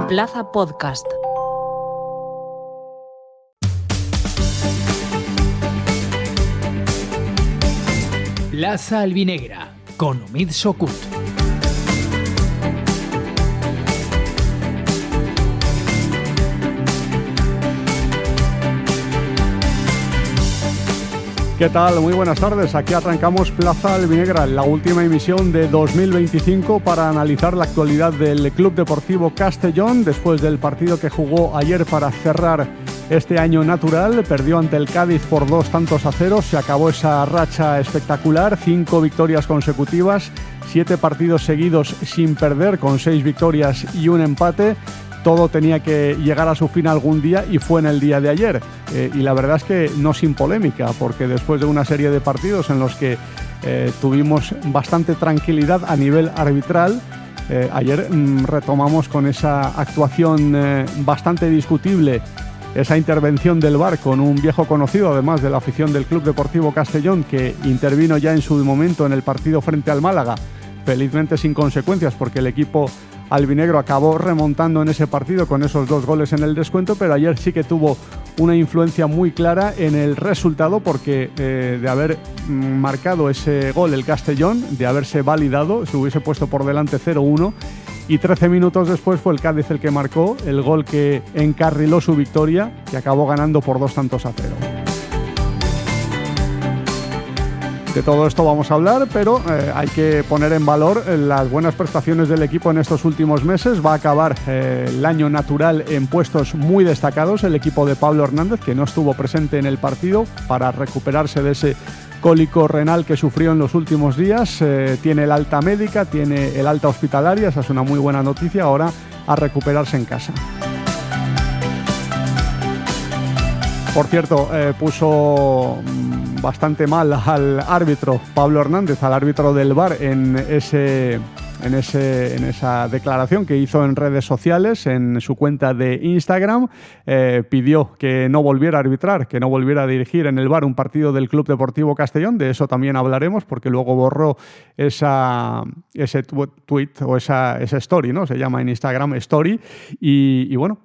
Plaza Podcast. Plaza Albinegra, con Omid Sokut. ¿Qué tal? Muy buenas tardes. Aquí arrancamos Plaza Albinegra, la última emisión de 2025 para analizar la actualidad del Club Deportivo Castellón después del partido que jugó ayer para cerrar este año natural. Perdió ante el Cádiz por 2-0. Se acabó esa racha espectacular, 5 victorias consecutivas, 7 partidos seguidos sin perder, con 6 victorias y un empate. Todo tenía que llegar a su fin algún día y fue en el día de ayer. Y la verdad es que no sin polémica, porque después de una serie de partidos en los que tuvimos bastante tranquilidad a nivel arbitral, ayer retomamos con esa actuación bastante discutible, esa intervención del VAR con un viejo conocido, además de la afición del Club Deportivo Castellón, que intervino ya en su momento en el partido frente al Málaga, felizmente sin consecuencias, porque el equipo albinegro acabó remontando en ese partido con esos 2 goles en el descuento, pero ayer sí que tuvo una influencia muy clara en el resultado, porque de haber marcado ese gol el Castellón, de haberse validado, se hubiese puesto por delante 0-1, y 13 minutos después fue el Cádiz el que marcó el gol que encarriló su victoria, que acabó ganando por 2-0. De todo esto vamos a hablar, pero hay que poner en valor las buenas prestaciones del equipo en estos últimos meses. Va a acabar el año natural en puestos muy destacados el equipo de Pablo Hernández, que no estuvo presente en el partido para recuperarse de ese cólico renal que sufrió en los últimos días. Tiene el alta médica, tiene el alta hospitalaria, esa es una muy buena noticia. Ahora a recuperarse en casa. Por cierto, puso bastante mal al árbitro Pablo Hernández, al árbitro del VAR, en esa declaración que hizo en redes sociales, en su cuenta de Instagram. Pidió que no volviera a arbitrar, que no volviera a dirigir en el VAR un partido del Club Deportivo Castellón. De eso también hablaremos, porque luego borró ese tweet o esa story, ¿no? Se llama en Instagram Story. Y bueno,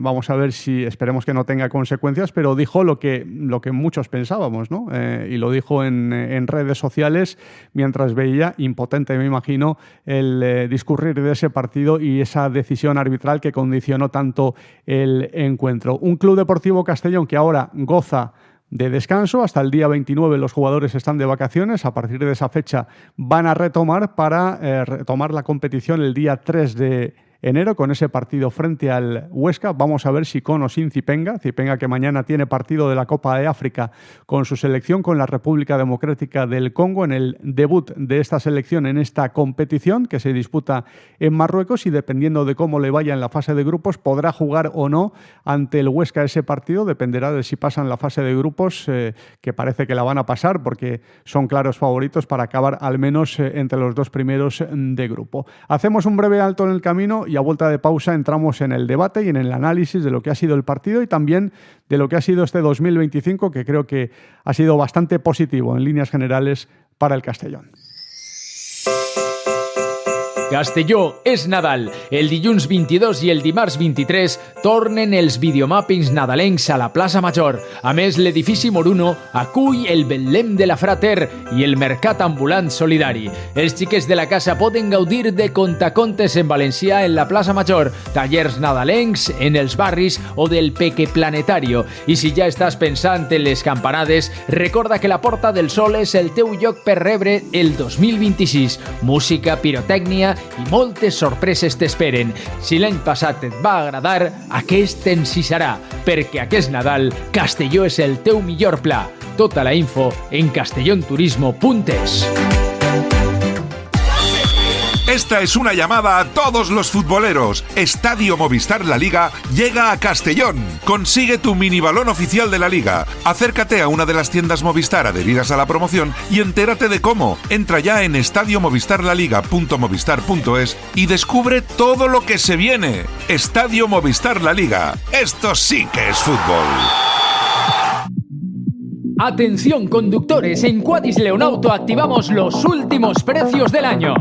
vamos a ver si, esperemos que no tenga consecuencias, pero dijo lo que muchos pensábamos, ¿no? Y lo dijo en redes sociales mientras veía, impotente me imagino, el discurrir de ese partido y esa decisión arbitral que condicionó tanto el encuentro. Un Club Deportivo Castellón que ahora goza de descanso. Hasta el día 29 los jugadores están de vacaciones. A partir de esa fecha van a retomar para retomar la competición el día 3 de enero con ese partido frente al Huesca. Vamos a ver si con o sin Zipenga que mañana tiene partido de la Copa de África con su selección, con la República Democrática del Congo, en el debut de esta selección en esta competición que se disputa en Marruecos, y dependiendo de cómo le vaya en la fase de grupos podrá jugar o no ante el Huesca ese partido. Dependerá de si pasan la fase de grupos, que parece que la van a pasar porque son claros favoritos para acabar al menos entre los 2 primeros de grupo. Hacemos un breve alto en el camino y a vuelta de pausa entramos en el debate y en el análisis de lo que ha sido el partido y también de lo que ha sido este 2025, que creo que ha sido bastante positivo en líneas generales para el Castellón. Castelló és Nadal. El dilluns 22 i el dimarts 23 tornen els videomàpings nadalencs a la plaça Major. A més, l'edifici Moruno acull el Betlem de la Frater i el Mercat Ambulant Solidari. Els xiquets de la casa poden gaudir de contacontes en valencià en la plaça Major, tallers nadalencs en els barris o del Peque Planetario. I si ja estàs pensant en les campanades, recorda que la Porta del Sol és el teu lloc per rebre el 2026. Música, pirotècnia i moltes sorpreses t'esperen. Si l'any passat et va agradar, aquest t'encisarà, perquè aquest Nadal Castelló és el teu millor pla. Tota la info en castellonturismo.es. Esta es una llamada a todos los futboleros. Estadio Movistar La Liga llega a Castellón. Consigue tu mini balón oficial de la Liga. Acércate a una de las tiendas Movistar adheridas a la promoción y entérate de cómo. Entra ya en estadiomovistarlaliga.movistar.es y descubre todo lo que se viene. Estadio Movistar La Liga. Esto sí que es fútbol. Atención conductores, en Quadis Leonauto activamos los últimos precios del año.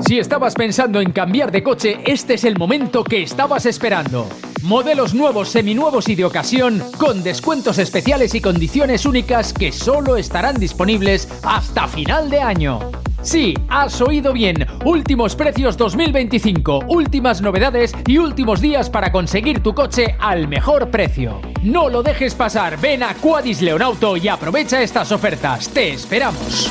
Si estabas pensando en cambiar de coche, este es el momento que estabas esperando. Modelos nuevos, seminuevos y de ocasión, con descuentos especiales y condiciones únicas que solo estarán disponibles hasta final de año. Sí, has oído bien. Últimos precios 2025, últimas novedades y últimos días para conseguir tu coche al mejor precio. No lo dejes pasar, ven a Quadis Leonauto y aprovecha estas ofertas. ¡Te esperamos!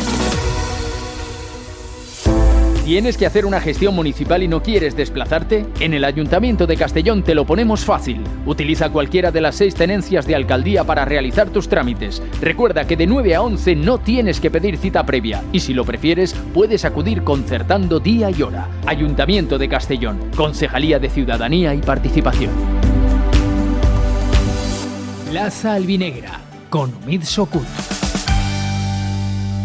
¿Tienes que hacer una gestión municipal y no quieres desplazarte? En el Ayuntamiento de Castellón te lo ponemos fácil. Utiliza cualquiera de las 6 tenencias de alcaldía para realizar tus trámites. Recuerda que de 9 a 11 no tienes que pedir cita previa y si lo prefieres puedes acudir concertando día y hora. Ayuntamiento de Castellón, Concejalía de Ciudadanía y Participación. Plaza Albinegra, con Omid Sokut.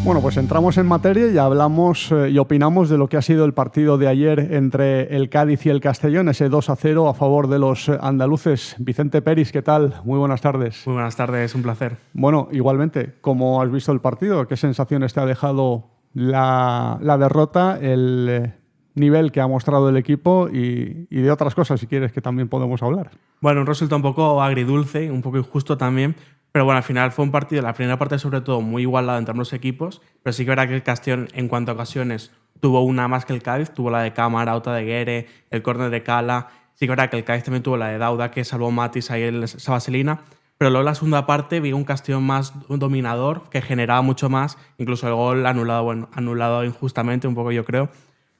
Bueno, pues entramos en materia y hablamos y opinamos de lo que ha sido el partido de ayer entre el Cádiz y el Castellón, ese 2-0 a favor de los andaluces. Vicente Peris, ¿qué tal? Muy buenas tardes. Muy buenas tardes, un placer. Bueno, igualmente, ¿cómo has visto el partido? ¿Qué sensaciones te ha dejado la derrota, el nivel que ha mostrado el equipo y de otras cosas, si quieres, que también podemos hablar? Bueno, un resultado un poco agridulce, un poco injusto también. Pero bueno, al final fue un partido, la primera parte sobre todo, muy igualado entre ambos equipos, pero sí que verá que el Castellón, en cuanto a ocasiones, tuvo una más que el Cádiz, tuvo la de Cámara, otra de Guere, el córner de Cala, sí que verá que el Cádiz también tuvo la de Dauda, que salvó Matis ahí esa vaselina, pero luego en la segunda parte vi un Castellón más dominador, que generaba mucho más, incluso el gol anulado injustamente, un poco yo creo.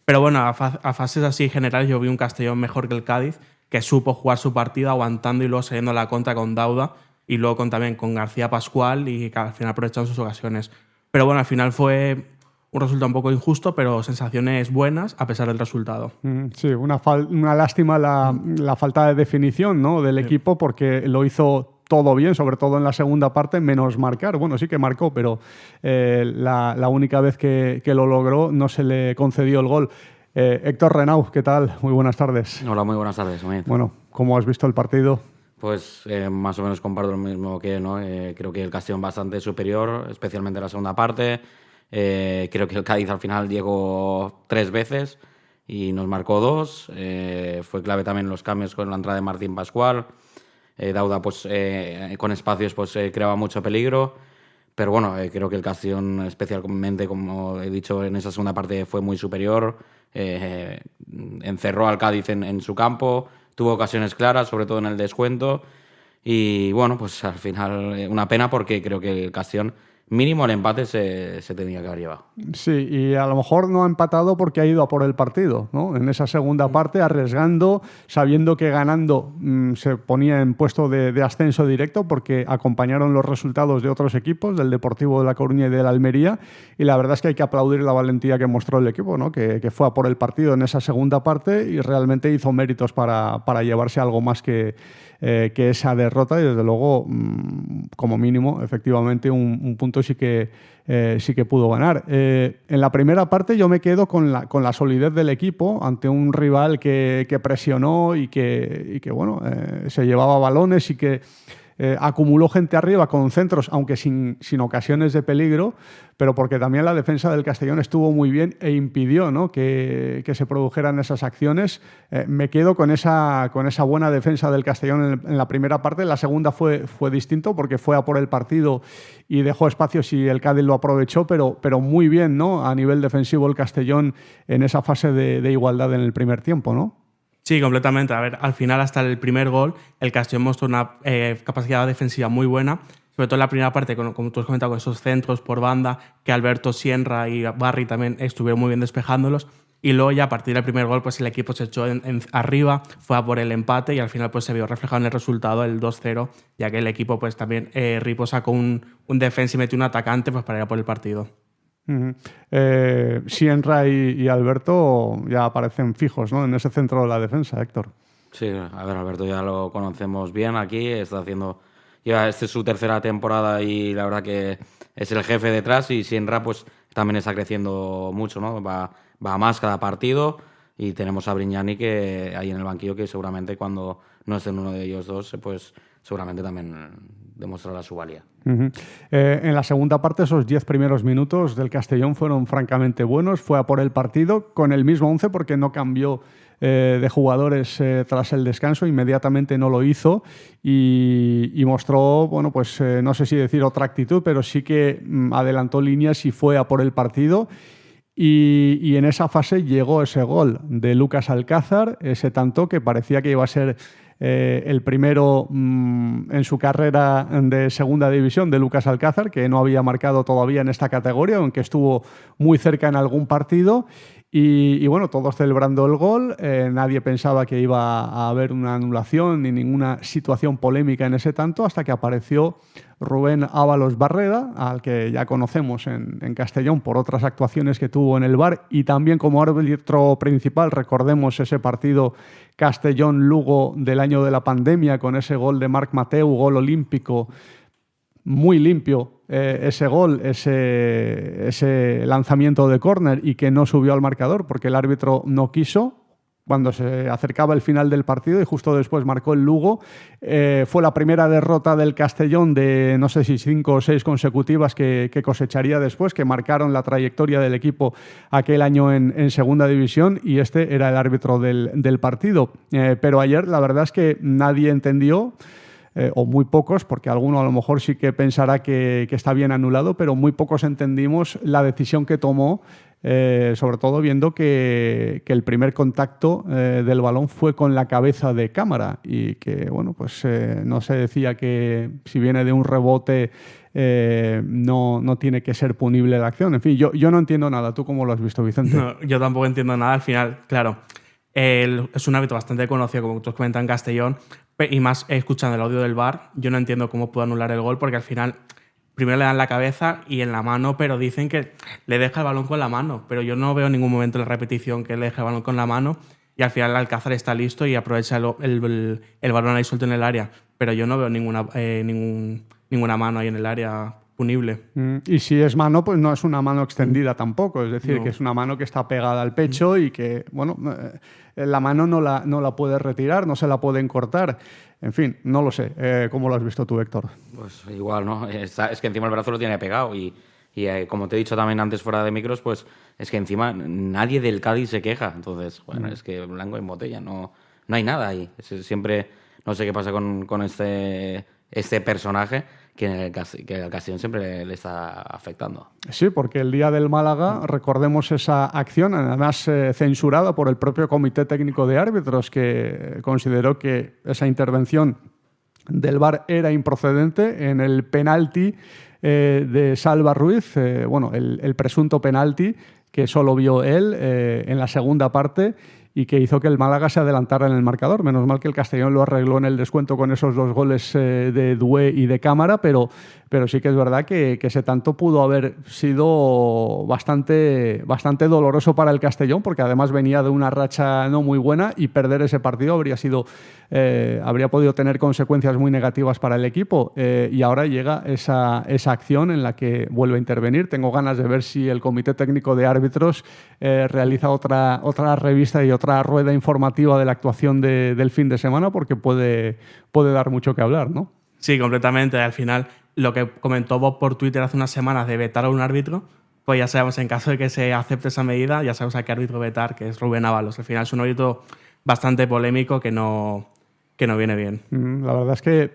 Pero bueno, a fases así generales yo vi un Castellón mejor que el Cádiz, que supo jugar su partido aguantando y luego saliendo a la contra con Dauda, y luego también con García Pascual y que al final aprovecharon sus ocasiones. Pero bueno, al final fue un resultado un poco injusto, pero sensaciones buenas a pesar del resultado. Sí, una lástima la falta de definición, ¿no?, del equipo, porque lo hizo todo bien, sobre todo en la segunda parte, menos marcar. Bueno, sí que marcó, pero la única vez que lo logró no se le concedió el gol. Héctor Renau, ¿qué tal? Muy buenas tardes. Hola, muy buenas tardes. Bueno, ¿cómo has visto el partido? Pues más o menos comparto lo mismo que ¿no? Creo que el Castellón bastante superior, especialmente en la segunda parte. Creo que el Cádiz al final llegó 3 veces y nos marcó 2. Fue clave también los cambios con la entrada de Martín Pascual. Dauda, pues con espacios, pues creaba mucho peligro. Pero bueno, creo que el Castellón, especialmente, como he dicho, en esa segunda parte fue muy superior. Encerró al Cádiz en su campo. Tuvo ocasiones claras, sobre todo en el descuento. Y bueno, pues al final una pena porque creo que el Castellón mínimo el empate se tenía que haber llevado. Sí, y a lo mejor no ha empatado porque ha ido a por el partido, ¿no? En esa segunda parte, arriesgando, sabiendo que ganando se ponía en puesto de ascenso directo porque acompañaron los resultados de otros equipos, del Deportivo de La Coruña y del Almería, y la verdad es que hay que aplaudir la valentía que mostró el equipo, ¿no? Que fue a por el partido en esa segunda parte y realmente hizo méritos para llevarse algo más que esa derrota y desde luego, como mínimo, efectivamente un punto sí que pudo ganar. En la primera parte yo me quedo con la solidez del equipo ante un rival que presionó y que bueno, se llevaba balones y que acumuló gente arriba con centros, aunque sin ocasiones de peligro, pero porque también la defensa del Castellón estuvo muy bien e impidió, ¿no?, que se produjeran esas acciones. Me quedo con esa buena defensa del Castellón en la primera parte. En la segunda fue distinto porque fue a por el partido y dejó espacios y el Cádiz lo aprovechó, pero muy bien, ¿no?, a nivel defensivo el Castellón en esa fase de igualdad en el primer tiempo, ¿no? Sí, completamente. A ver, al final, hasta el primer gol, el Castellón mostró una capacidad defensiva muy buena, sobre todo en la primera parte, como tú has comentado, con esos centros por banda, que Alberto Sienra y Barry también estuvieron muy bien despejándolos. Y luego ya a partir del primer gol, pues el equipo se echó arriba, fue a por el empate y al final pues se vio reflejado en el resultado, el 2-0, ya que el equipo pues también Ripo sacó un defensa y metió un atacante pues para ir a por el partido. Sienra y Alberto ya aparecen fijos, ¿no?, en ese centro de la defensa, Héctor. Sí, a ver, Alberto ya lo conocemos bien aquí, lleva esta es su tercera temporada y la verdad que es el jefe detrás, y Sienra pues también está creciendo mucho, ¿no? Va más cada partido, y tenemos a Brignani que ahí en el banquillo, que seguramente cuando no estén uno de ellos dos, pues seguramente también demostrara su valía. En la segunda parte, esos 10 primeros minutos del Castellón fueron francamente buenos. Fue a por el partido con el mismo 11 porque no cambió de jugadores tras el descanso. Inmediatamente no lo hizo y mostró, bueno, pues no sé si decir otra actitud, pero sí que adelantó líneas y fue a por el partido. Y en esa fase llegó ese gol de Lucas Alcázar, ese tanto que parecía que iba a ser el primero en su carrera de segunda división de Lucas Alcázar, que no había marcado todavía en esta categoría, aunque estuvo muy cerca en algún partido. Y bueno, todos celebrando el gol, nadie pensaba que iba a haber una anulación ni ninguna situación polémica en ese tanto, hasta que apareció Rubén Ábalos Barreda, al que ya conocemos en Castellón por otras actuaciones que tuvo en el VAR y también como árbitro principal. Recordemos ese partido Castellón-Lugo del año de la pandemia con ese gol de Marc Mateu, gol olímpico, muy limpio ese gol, ese lanzamiento de córner y que no subió al marcador porque el árbitro no quiso cuando se acercaba el final del partido y justo después marcó el Lugo. Fue la primera derrota del Castellón de no sé si 5 o 6 consecutivas que cosecharía después, que marcaron la trayectoria del equipo aquel año en segunda división, y este era el árbitro del partido. Pero ayer la verdad es que nadie entendió, o muy pocos, porque alguno a lo mejor sí que pensará que está bien anulado, pero muy pocos entendimos la decisión que tomó, sobre todo viendo que el primer contacto del balón fue con la cabeza de Cámara y que, bueno, pues no se decía que si viene de un rebote no tiene que ser punible la acción. En fin, yo no entiendo nada. ¿Tú cómo lo has visto, Vicente? No, yo tampoco entiendo nada. Al final, claro, es un árbitro bastante conocido, como tú has comentado, en Castellón, y más escuchando el audio del VAR, yo no entiendo cómo puede anular el gol, porque al final primero le dan la cabeza y en la mano, pero dicen que le deja el balón con la mano, pero yo no veo en ningún momento en la repetición que le deje el balón con la mano y al final el Alcázar está listo y aprovecha el balón ahí suelto en el área, pero yo no veo ninguna mano ahí en el área punible. Y si es mano, pues no es una mano extendida tampoco, es decir, que es una mano que está pegada al pecho y que, bueno, la mano no la puedes retirar, no se la pueden cortar. En fin, no lo sé. ¿Cómo lo has visto tú, Héctor? Pues igual, ¿no? Es que encima el brazo lo tiene pegado y como te he dicho también antes fuera de micros, pues es que encima nadie del Cádiz se queja. Entonces, bueno, es que blanco en botella, no hay nada ahí. Siempre, no sé qué pasa con este personaje que al Castellón siempre le está afectando. Sí, porque el día del Málaga, recordemos esa acción, además censurada por el propio Comité Técnico de Árbitros, que consideró que esa intervención del VAR era improcedente en el penalti de Salva Ruiz, el presunto penalti que solo vio él en la segunda parte y que hizo que el Málaga se adelantara en el marcador. Menos mal que el Castellón lo arregló en el descuento con esos 2 goles de Dué y de Cámara, pero sí que es verdad que ese tanto pudo haber sido bastante doloroso para el Castellón, porque además venía de una racha no muy buena y perder ese partido habría podido tener consecuencias muy negativas para el equipo. Y ahora llega esa acción en la que vuelve a intervenir. Tengo ganas de ver si el Comité Técnico de Árbitros realiza otra revista y otra rueda informativa de la actuación del fin de semana, porque puede dar mucho que hablar, ¿no? Sí, completamente. Al final, lo que comentó Bob por Twitter hace unas semanas de vetar a un árbitro, pues ya sabemos, en caso de que se acepte esa medida, ya sabemos a qué árbitro vetar, que es Rubén Ábalos. Al final es un árbitro bastante polémico que no viene bien. La verdad es que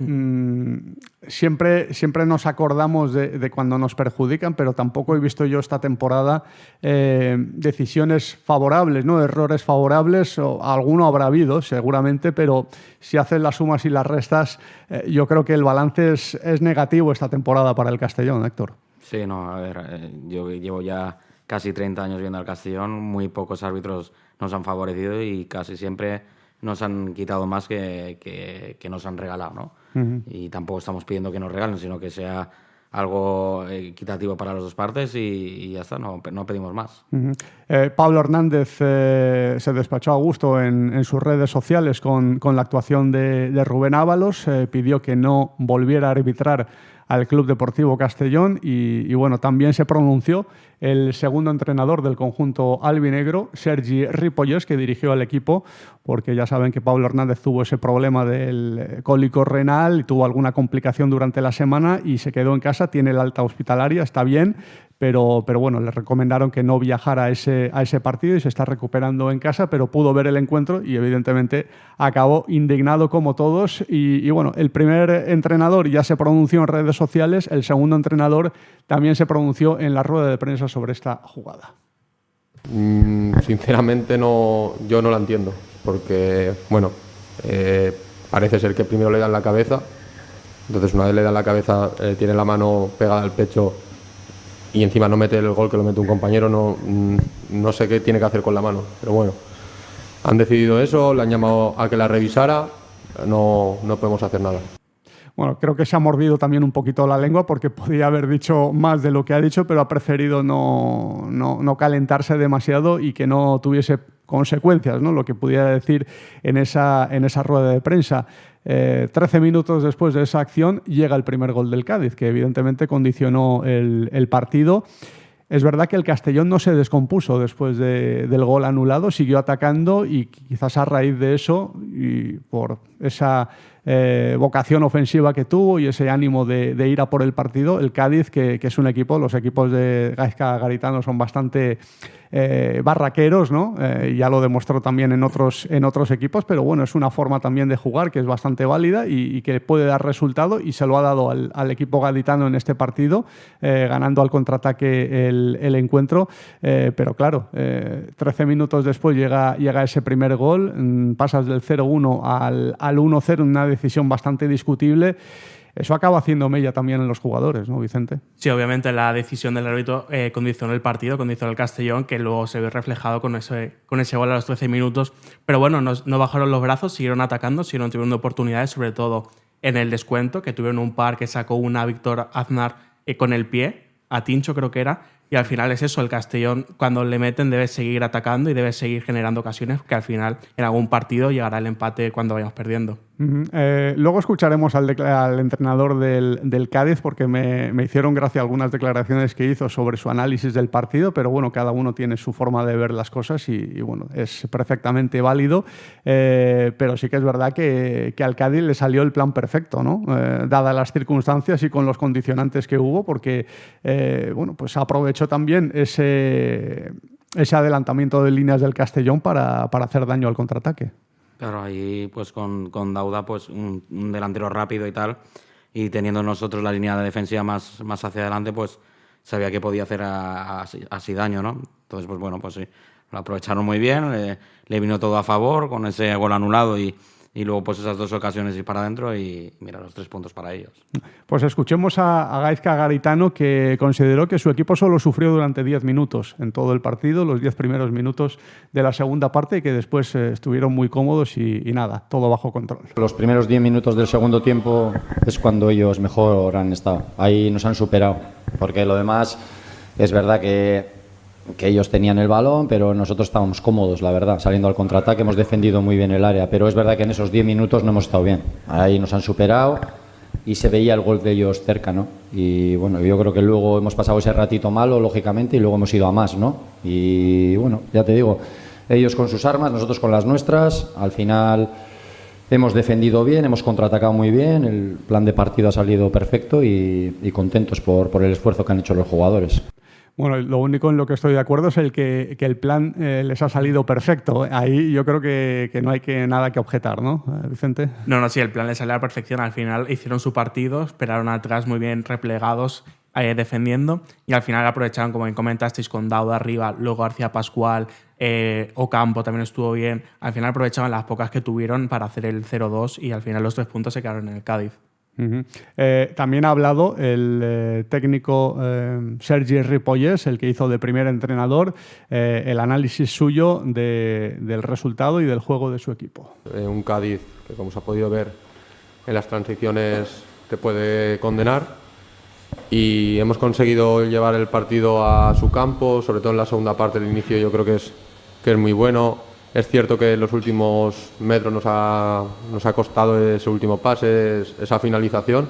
siempre nos acordamos de cuando nos perjudican, pero tampoco he visto yo esta temporada decisiones favorables, ¿no? Errores favorables, o alguno habrá habido seguramente, pero si haces las sumas y las restas, yo creo que el balance es negativo esta temporada para el Castellón, Héctor. Sí, no, a ver, yo llevo ya casi 30 años viendo al Castellón, muy pocos árbitros nos han favorecido y casi siempre nos han quitado más que nos han regalado, ¿no? Uh-huh. Y tampoco estamos pidiendo que nos regalen, sino que sea algo equitativo para las dos partes y ya está, no pedimos más. Uh-huh. Pablo Hernández se despachó a gusto en sus redes sociales con la actuación de Rubén Ábalos, pidió que no volviera a arbitrar al Club Deportivo Castellón y bueno, también se pronunció el segundo entrenador del conjunto albinegro, Sergi Ripollès, que dirigió al equipo, porque ya saben que Pablo Hernández tuvo ese problema del cólico renal y tuvo alguna complicación durante la semana y se quedó en casa, tiene el alta hospitalaria, está bien, pero bueno, le recomendaron que no viajara a ese partido y se está recuperando en casa, pero pudo ver el encuentro y evidentemente acabó indignado como todos y bueno, el primer entrenador ya se pronunció en redes sociales, el segundo entrenador también se pronunció en la rueda de prensa sobre esta jugada. Sinceramente yo no la entiendo, porque bueno, parece ser que primero le dan la cabeza, entonces una vez le dan la cabeza, tiene la mano pegada al pecho y encima no mete el gol que lo mete un compañero, no sé qué tiene que hacer con la mano, pero bueno, han decidido eso, le han llamado a que la revisara, no podemos hacer nada. Bueno, creo que se ha mordido también un poquito la lengua porque podía haber dicho más de lo que ha dicho, pero ha preferido no calentarse demasiado y que no tuviese consecuencias, ¿no? Lo que pudiera decir en esa rueda de prensa. 13 minutos después de esa acción llega el primer gol del Cádiz, que evidentemente condicionó el partido. Es verdad que el Castellón no se descompuso después del gol anulado, siguió atacando y quizás a raíz de eso y por esa vocación ofensiva que tuvo y ese ánimo de ir a por el partido, el Cádiz, que es un equipo, los equipos de Gaizka Garitano son bastante barraqueros, ¿no? Ya lo demostró también en otros equipos, pero bueno, es una forma también de jugar que es bastante válida y que puede dar resultado y se lo ha dado al equipo gaditano en este partido, ganando al contraataque el encuentro, pero claro, 13 minutos después llega ese primer gol, pasas del 0-1 al 1-0 en una decisión bastante discutible. Eso acaba haciendo mella también en los jugadores, ¿no, Vicente? Sí, obviamente la decisión del árbitro condicionó el partido, condicionó el Castellón, que luego se ve reflejado con ese gol a los 13 minutos. Pero bueno, no bajaron los brazos, siguieron atacando, siguieron teniendo oportunidades, sobre todo en el descuento, que tuvieron un par que sacó una Víctor Aznar con el pie, a Tincho creo que era, y al final es eso, el Castellón cuando le meten debe seguir atacando y debe seguir generando ocasiones, que al final en algún partido llegará el empate cuando vayamos perdiendo. Luego escucharemos al entrenador del Cádiz porque me hicieron gracia algunas declaraciones que hizo sobre su análisis del partido, pero bueno, cada uno tiene su forma de ver las cosas y bueno, es perfectamente válido, pero sí que es verdad que al Cádiz le salió el plan perfecto, ¿no? Dadas las circunstancias y con los condicionantes que hubo, porque bueno, pues aprovechó también ese adelantamiento de líneas del Castellón para hacer daño al contraataque. Claro, ahí pues con Dauda, pues un delantero rápido y tal, y teniendo nosotros la línea de defensiva más hacia adelante, pues sabía que podía hacer así daño, ¿no? Entonces, pues bueno, pues sí, lo aprovecharon muy bien, le vino todo a favor con ese gol anulado y luego pues esas dos ocasiones ir para adentro y mira, los 3 puntos para ellos. Pues escuchemos a Gaizka Garitano, que consideró que su equipo solo sufrió durante 10 minutos en todo el partido, los 10 primeros minutos de la segunda parte, y que después estuvieron muy cómodos y nada, todo bajo control. Los primeros 10 minutos del segundo tiempo es cuando ellos mejor han estado. Ahí nos han superado, porque lo demás es verdad que ellos tenían el balón, pero nosotros estábamos cómodos, la verdad, saliendo al contraataque, hemos defendido muy bien el área, pero es verdad que en esos 10 minutos no hemos estado bien. Ahí nos han superado y se veía el gol de ellos cerca, ¿no? Y bueno, yo creo que luego hemos pasado ese ratito malo, lógicamente, y luego hemos ido a más, ¿no? Y bueno, ya te digo, ellos con sus armas, nosotros con las nuestras, al final hemos defendido bien, hemos contraatacado muy bien, el plan de partido ha salido perfecto y contentos por el esfuerzo que han hecho los jugadores. Bueno, lo único en lo que estoy de acuerdo es que el plan les ha salido perfecto. Ahí yo creo que no hay nada que objetar, ¿no, Vicente? No, sí, el plan les salió a la perfección. Al final hicieron su partido, esperaron atrás muy bien replegados, defendiendo, y al final aprovecharon, como bien comentasteis, con Dauda arriba, luego García Pascual, Ocampo también estuvo bien. Al final aprovechaban las pocas que tuvieron para hacer el 0-2 y al final los 3 puntos se quedaron en el Cádiz. También ha hablado el técnico Sergi Ripollès, el que hizo de primer entrenador, el análisis suyo del resultado y del juego de su equipo. Un Cádiz que, como se ha podido ver en las transiciones, te puede condenar, y hemos conseguido llevar el partido a su campo, sobre todo en la segunda parte. El inicio yo creo que es muy bueno. Es cierto que en los últimos metros nos ha costado ese último pase, esa finalización,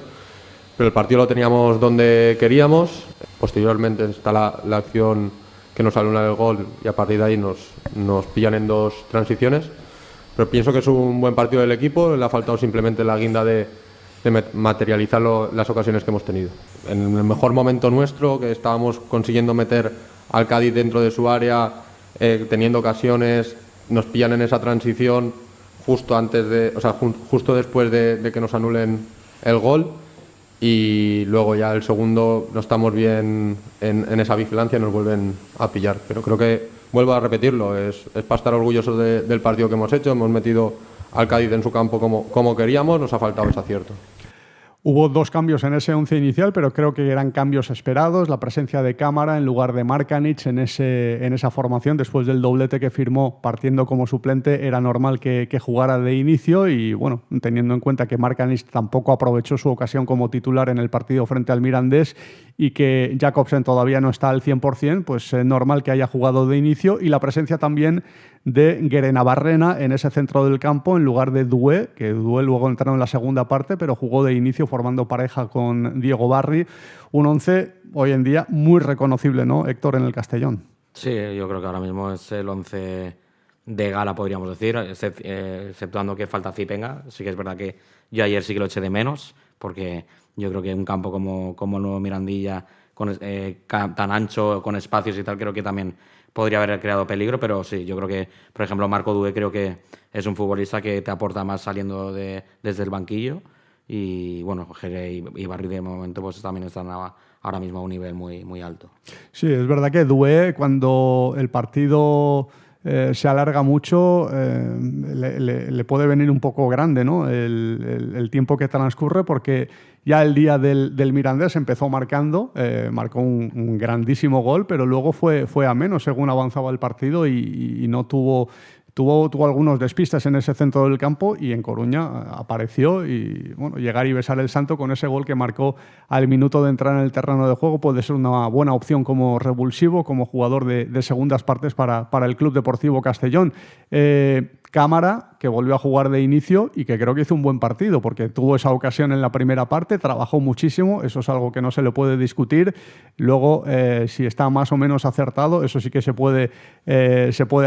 pero el partido lo teníamos donde queríamos. Posteriormente está la acción que nos anula el gol y a partir de ahí nos pillan en 2 transiciones. Pero pienso que es un buen partido del equipo, le ha faltado simplemente la guinda de materializar las ocasiones que hemos tenido. En el mejor momento nuestro, que estábamos consiguiendo meter al Cádiz dentro de su área, teniendo ocasiones, nos pillan en esa transición justo después de que nos anulen el gol, y luego ya el segundo no estamos bien en esa vigilancia y nos vuelven a pillar. Pero creo que, vuelvo a repetirlo, es para estar orgullosos del partido que hemos hecho. Hemos metido al Cádiz en su campo como queríamos, nos ha faltado ese acierto. Hubo 2 cambios en ese 11 inicial, pero creo que eran cambios esperados. La presencia de Cámara en lugar de Markanich en esa formación, después del doblete que firmó partiendo como suplente, era normal que jugara de inicio y, bueno, teniendo en cuenta que Markanich tampoco aprovechó su ocasión como titular en el partido frente al Mirandés y que Jakobsen todavía no está al 100%, pues es normal que haya jugado de inicio, y la presencia también de Guerenabarrena en ese centro del campo en lugar de Doué, que Doué luego entró en la segunda parte, pero jugó de inicio formando pareja con Diego Barri. Un 11 hoy en día muy reconocible, ¿no, Héctor, en el Castellón? Sí, yo creo que ahora mismo es el 11 de gala, podríamos decir, exceptuando que falta Zipenga. Sí que es verdad que yo ayer sí que lo eché de menos, porque yo creo que un campo como el nuevo Mirandilla, tan ancho, con espacios y tal, creo que también podría haber creado peligro. Pero sí, yo creo que, por ejemplo, Marco Doué creo que es un futbolista que te aporta más saliendo desde el banquillo. Y bueno, Jere y Barri de momento pues también están ahora mismo a un nivel muy, muy alto. Sí, es verdad que Doué, cuando el partido se alarga mucho, le puede venir un poco grande, ¿no? El tiempo que transcurre, porque ya el día del Mirandés empezó marcando, marcó un grandísimo gol, pero luego fue a menos según avanzaba el partido y no tuvo algunos despistes en ese centro del campo, y en Coruña apareció, y bueno, llegar y besar el santo con ese gol que marcó al minuto de entrar en el terreno de juego puede ser una buena opción como revulsivo, como jugador de segundas partes para el Club Deportivo Castellón. Cámara, que volvió a jugar de inicio y que creo que hizo un buen partido, porque tuvo esa ocasión en la primera parte, trabajó muchísimo, eso es algo que no se le puede discutir. Luego, si está más o menos acertado, eso sí que se puede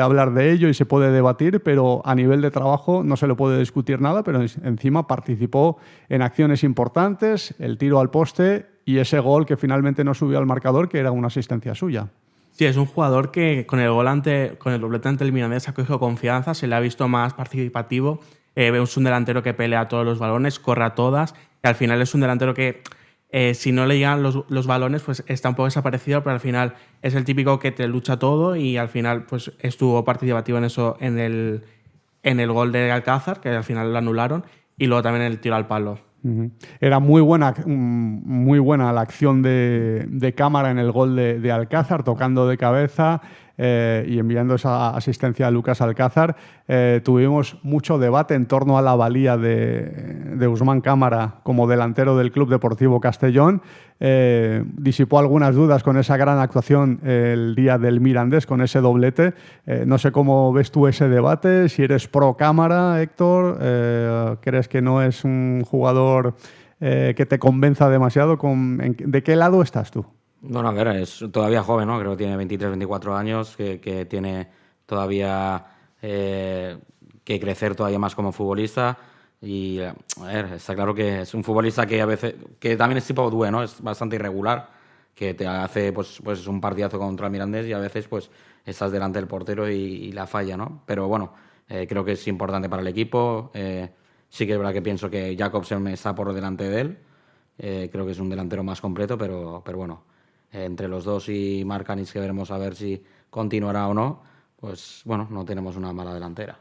hablar de ello y se puede debatir, pero a nivel de trabajo no se le puede discutir nada, pero encima participó en acciones importantes, el tiro al poste y ese gol que finalmente no subió al marcador, que era una asistencia suya. Sí, es un jugador que con el doblete ante el Mirandés ha cogido confianza, se le ha visto más participativo. Es un delantero que pelea todos los balones, corre a todas, y al final es un delantero que si no le llegan los balones pues está un poco desaparecido, pero al final es el típico que te lucha todo, y al final pues estuvo participativo en eso en el gol de Alcázar, que al final lo anularon, y luego también el tiro al palo. Era muy buena la acción de Cámara en el gol de Alcázar, tocando de cabeza y enviando esa asistencia a Lucas Alcázar. Tuvimos mucho debate en torno a la valía de Ousmane Cámara como delantero del Club Deportivo Castellón. Disipó algunas dudas con esa gran actuación el día del Mirandés, con ese doblete. No sé cómo ves tú ese debate, si eres pro Cámara, Héctor, ¿crees que no es un jugador que te convenza demasiado? ¿De qué lado estás tú? Bueno, a ver, es todavía joven, ¿no? Creo que tiene 23, 24 años, que tiene todavía que crecer todavía más como futbolista. Y a ver, está claro que es un futbolista que a veces, que también es tipo Doué, ¿no? Es bastante irregular, que te hace pues un partidazo contra el Mirandés y a veces pues estás delante del portero y la falla, ¿no? Pero bueno, creo que es importante para el equipo. Sí que es verdad que pienso que Jakobsen está por delante de él. Creo que es un delantero más completo, pero bueno, entre los dos y Markanich, que veremos a ver si continuará o no, pues bueno, no tenemos una mala delantera.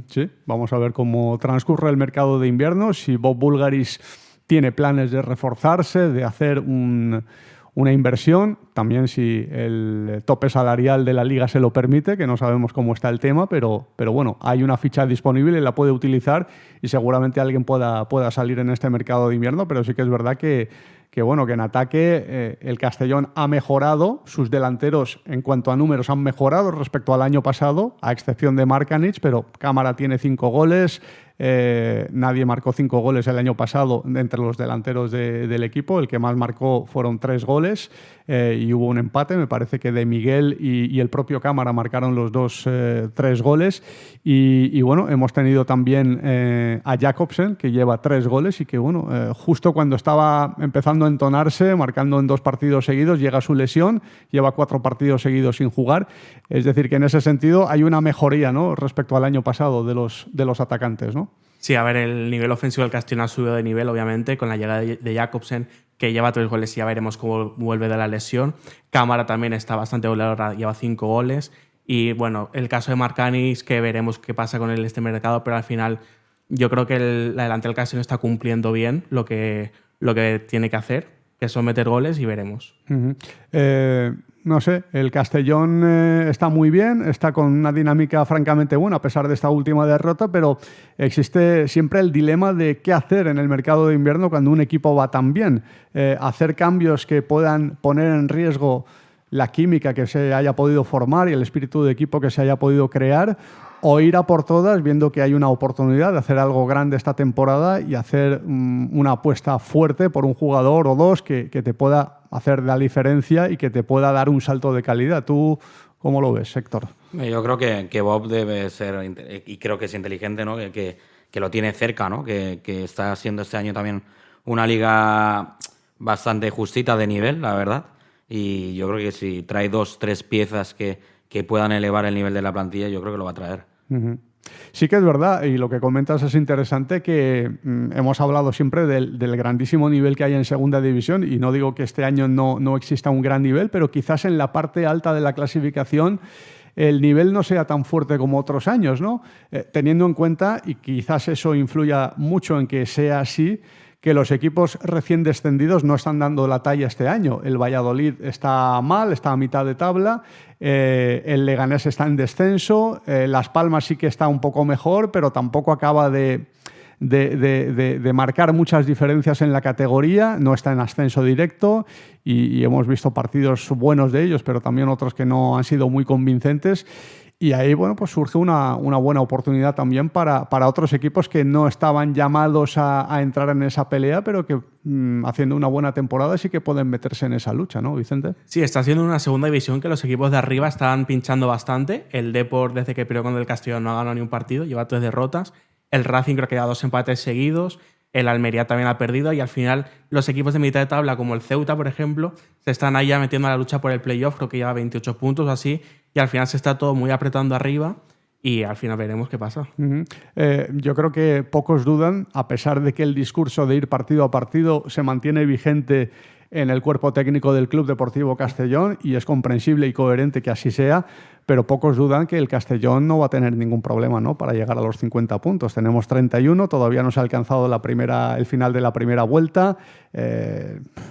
Sí, vamos a ver cómo transcurre el mercado de invierno, si Bob Bulgaris tiene planes de reforzarse, de hacer una inversión, también si el tope salarial de la Liga se lo permite, que no sabemos cómo está el tema, pero bueno, hay una ficha disponible y la puede utilizar, y seguramente alguien pueda salir en este mercado de invierno, pero sí que es verdad que que bueno, que en ataque el Castellón ha mejorado, sus delanteros en cuanto a números han mejorado respecto al año pasado, a excepción de Markanich, pero Cámara tiene 5 goles, nadie marcó 5 goles el año pasado entre los delanteros del equipo, el que más marcó fueron 3 goles y hubo un empate, me parece que de Miguel y el propio Cámara marcaron los dos 3 goles y bueno, hemos tenido también a Jakobsen, que lleva 3 goles y que bueno, justo cuando estaba empezando a entonarse, marcando en 2 partidos seguidos, llega su lesión, lleva 4 partidos seguidos sin jugar, es decir que en ese sentido hay una mejoría, ¿no?, respecto al año pasado de los atacantes, ¿no? Sí, a ver, el nivel ofensivo del Castellón ha subido de nivel, obviamente, con la llegada de Jakobsen, que lleva 3 goles y ya veremos cómo vuelve de la lesión. Cámara también está bastante goleador, lleva 5 goles. Y bueno, el caso de Markanich, que veremos qué pasa con él en este mercado, pero al final yo creo que la delantera del Castellón está cumpliendo bien lo que tiene que hacer, que son meter goles, y veremos. Uh-huh. No sé, el Castellón está muy bien, está con una dinámica francamente buena a pesar de esta última derrota, pero existe siempre el dilema de qué hacer en el mercado de invierno cuando un equipo va tan bien. Hacer cambios que puedan poner en riesgo la química que se haya podido formar y el espíritu de equipo que se haya podido crear, o ir a por todas viendo que hay una oportunidad de hacer algo grande esta temporada y hacer una apuesta fuerte por un jugador o dos que te pueda hacer la diferencia y que te pueda dar un salto de calidad. ¿Tú cómo lo ves, Héctor? Yo creo que Bob debe ser, y creo que es inteligente, ¿no?, que lo tiene cerca, ¿no?, que está siendo este año también una liga bastante justita de nivel, la verdad. Y yo creo que si trae 2-3 piezas que puedan elevar el nivel de la plantilla, yo creo que lo va a traer. Uh-huh. Sí que es verdad, y lo que comentas es interesante, que hemos hablado siempre del grandísimo nivel que hay en segunda división, y no digo que este año no exista un gran nivel, pero quizás en la parte alta de la clasificación el nivel no sea tan fuerte como otros años, ¿no? Teniendo en cuenta, y quizás eso influya mucho en que sea así, que los equipos recién descendidos no están dando la talla este año. El Valladolid está mal, está a mitad de tabla, el Leganés está en descenso, Las Palmas sí que está un poco mejor, pero tampoco acaba de marcar muchas diferencias en la categoría, no está en ascenso directo y hemos visto partidos buenos de ellos, pero también otros que no han sido muy convincentes. Y ahí, bueno, pues surge una buena oportunidad también para otros equipos que no estaban llamados a entrar en esa pelea, pero que haciendo una buena temporada sí que pueden meterse en esa lucha, ¿no, Vicente? Sí, está siendo una segunda división que los equipos de arriba están pinchando bastante. El Depor, desde que perdió con el Castellón, no ha ganado ni un partido, lleva 3 derrotas. El Racing creo que lleva 2 empates seguidos. El Almería también ha perdido y al final los equipos de mitad de tabla, como el Ceuta, por ejemplo, se están ahí ya metiendo a la lucha por el playoff, creo que lleva 28 puntos o así, y al final se está todo muy apretando arriba y al final veremos qué pasa. Uh-huh. Yo creo que pocos dudan, a pesar de que el discurso de ir partido a partido se mantiene vigente en el cuerpo técnico del Club Deportivo Castellón, y es comprensible y coherente que así sea, pero pocos dudan que el Castellón no va a tener ningún problema, ¿no?, para llegar a los 50 puntos. Tenemos 31, todavía no se ha alcanzado el final de la primera vuelta,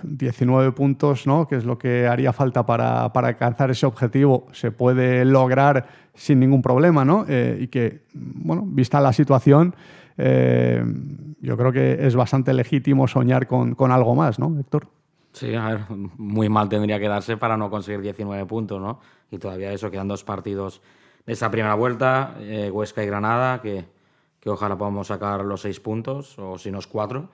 19 puntos, ¿no?, que es lo que haría falta para alcanzar ese objetivo, se puede lograr sin ningún problema, ¿no? Y que, bueno, vista la situación, yo creo que es bastante legítimo soñar con algo más, ¿no, Héctor? Sí, a ver, muy mal tendría que darse para no conseguir 19 puntos, ¿no? Y todavía eso, quedan 2 partidos de esa primera vuelta, Huesca y Granada, que ojalá podamos sacar los 6 puntos, o si no es 4.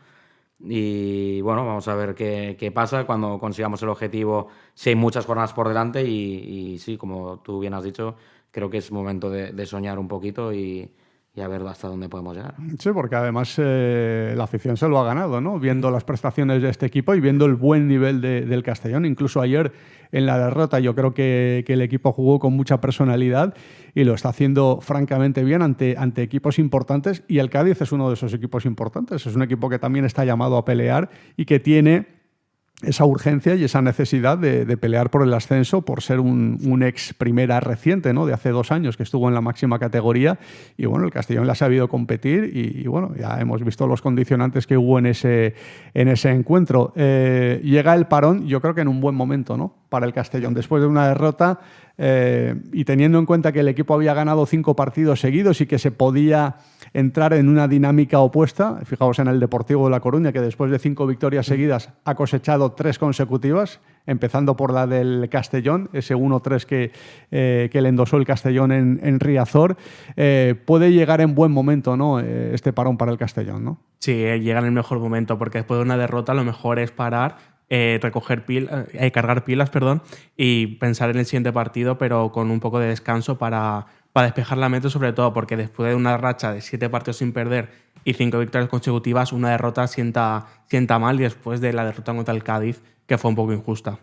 Y bueno, vamos a ver qué pasa cuando consigamos el objetivo, si hay muchas jornadas por delante y sí, como tú bien has dicho, creo que es momento de soñar un poquito y a ver hasta dónde podemos llegar. Sí, porque además la afición se lo ha ganado, ¿no? Viendo las prestaciones de este equipo y viendo el buen nivel del Castellón. Incluso ayer en la derrota yo creo que el equipo jugó con mucha personalidad y lo está haciendo francamente bien ante equipos importantes, y el Cádiz es uno de esos equipos importantes. Es un equipo que también está llamado a pelear y que tiene esa urgencia y esa necesidad de pelear por el ascenso, por ser un ex primera reciente, ¿no?, de hace 2 años que estuvo en la máxima categoría, y bueno, el Castellón le ha sabido competir y bueno, ya hemos visto los condicionantes que hubo en ese encuentro. Llega el parón, yo creo que en un buen momento, ¿no?, para el Castellón, después de una derrota, y teniendo en cuenta que el equipo había ganado 5 partidos seguidos y que se podía entrar en una dinámica opuesta. Fijaos en el Deportivo de La Coruña, que después de 5 victorias seguidas ha cosechado 3 consecutivas, empezando por la del Castellón, ese 1-3 que le endosó el Castellón en Riazor. Puede llegar en buen momento, ¿no?, este parón para el Castellón, ¿no? Sí, llega en el mejor momento, porque después de una derrota lo mejor es parar, cargar pilas, y pensar en el siguiente partido, pero con un poco de descanso para despejar la mente, sobre todo porque después de una racha de 7 partidos sin perder y 5 victorias consecutivas, una derrota sienta mal, y después de la derrota contra el Cádiz, que fue un poco injusta.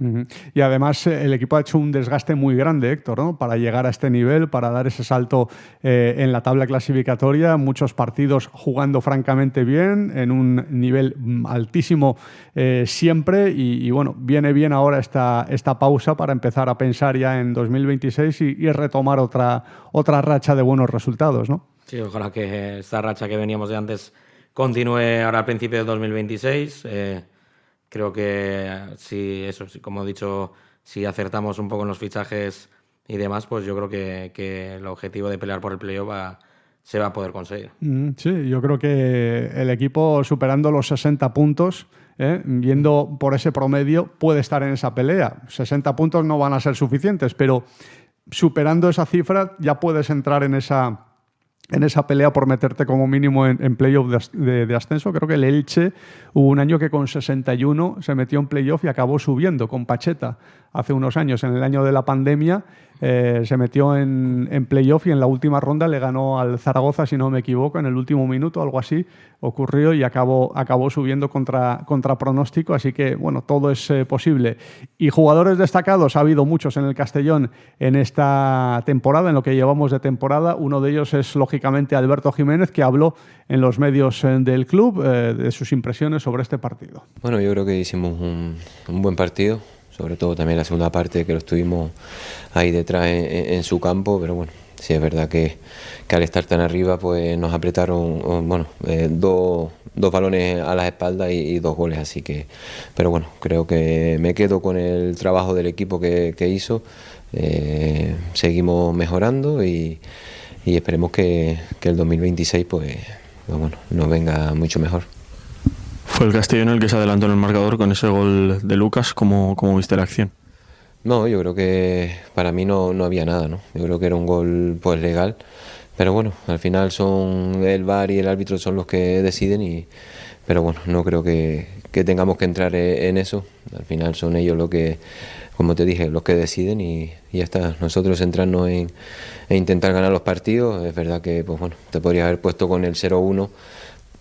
Y además el equipo ha hecho un desgaste muy grande, Héctor, ¿no?, para llegar a este nivel, para dar ese salto en la tabla clasificatoria. Muchos partidos jugando francamente bien, en un nivel altísimo siempre. Y bueno, viene bien ahora esta pausa para empezar a pensar ya en 2026 y retomar otra racha de buenos resultados, ¿no? Sí, ojalá que esta racha que veníamos de antes continúe ahora al principio de 2026. Creo que sí, como he dicho, si acertamos un poco en los fichajes y demás, pues yo creo que el objetivo de pelear por el playoff se va a poder conseguir. Sí, yo creo que el equipo superando los 60 puntos, viendo por ese promedio, puede estar en esa pelea. 60 puntos no van a ser suficientes, pero superando esa cifra ya puedes entrar en esa pelea por meterte como mínimo en playoff de ascenso. Creo que el Elche hubo un año que con 61 se metió en playoff y acabó subiendo con Pacheta hace unos años. En el año de la pandemia se metió en playoff y en la última ronda le ganó al Zaragoza, si no me equivoco, en el último minuto, algo así ocurrió, y acabó subiendo contra pronóstico. Así que, bueno, todo es posible. Y jugadores destacados ha habido muchos en el Castellón en esta temporada, en lo que llevamos de temporada. Uno de ellos es, lógicamente, Alberto Jiménez, que habló en los medios del club de sus impresiones sobre este partido. Bueno, yo creo que hicimos un buen partido, sobre todo también la segunda parte, que lo estuvimos ahí detrás en su campo, pero bueno, sí es verdad que al estar tan arriba pues nos apretaron, dos balones a las espaldas y 2 goles, así que, pero bueno, creo que me quedo con el trabajo del equipo que hizo. Seguimos mejorando y esperemos que el 2026 pues bueno, nos venga mucho mejor. Fue el Castellón el que se adelantó en el marcador con ese gol de Lucas. ¿Cómo viste la acción? No, yo creo que para mí no había nada, ¿no? Yo creo que era un gol pues legal, pero bueno, al final son el VAR y el árbitro son los que deciden, pero bueno, no creo que tengamos que entrar en eso. Al final son ellos los que, como te dije, los que deciden y ya está. Nosotros centrarnos en intentar ganar los partidos. Es verdad que pues bueno, te podrías haber puesto con el 0-1,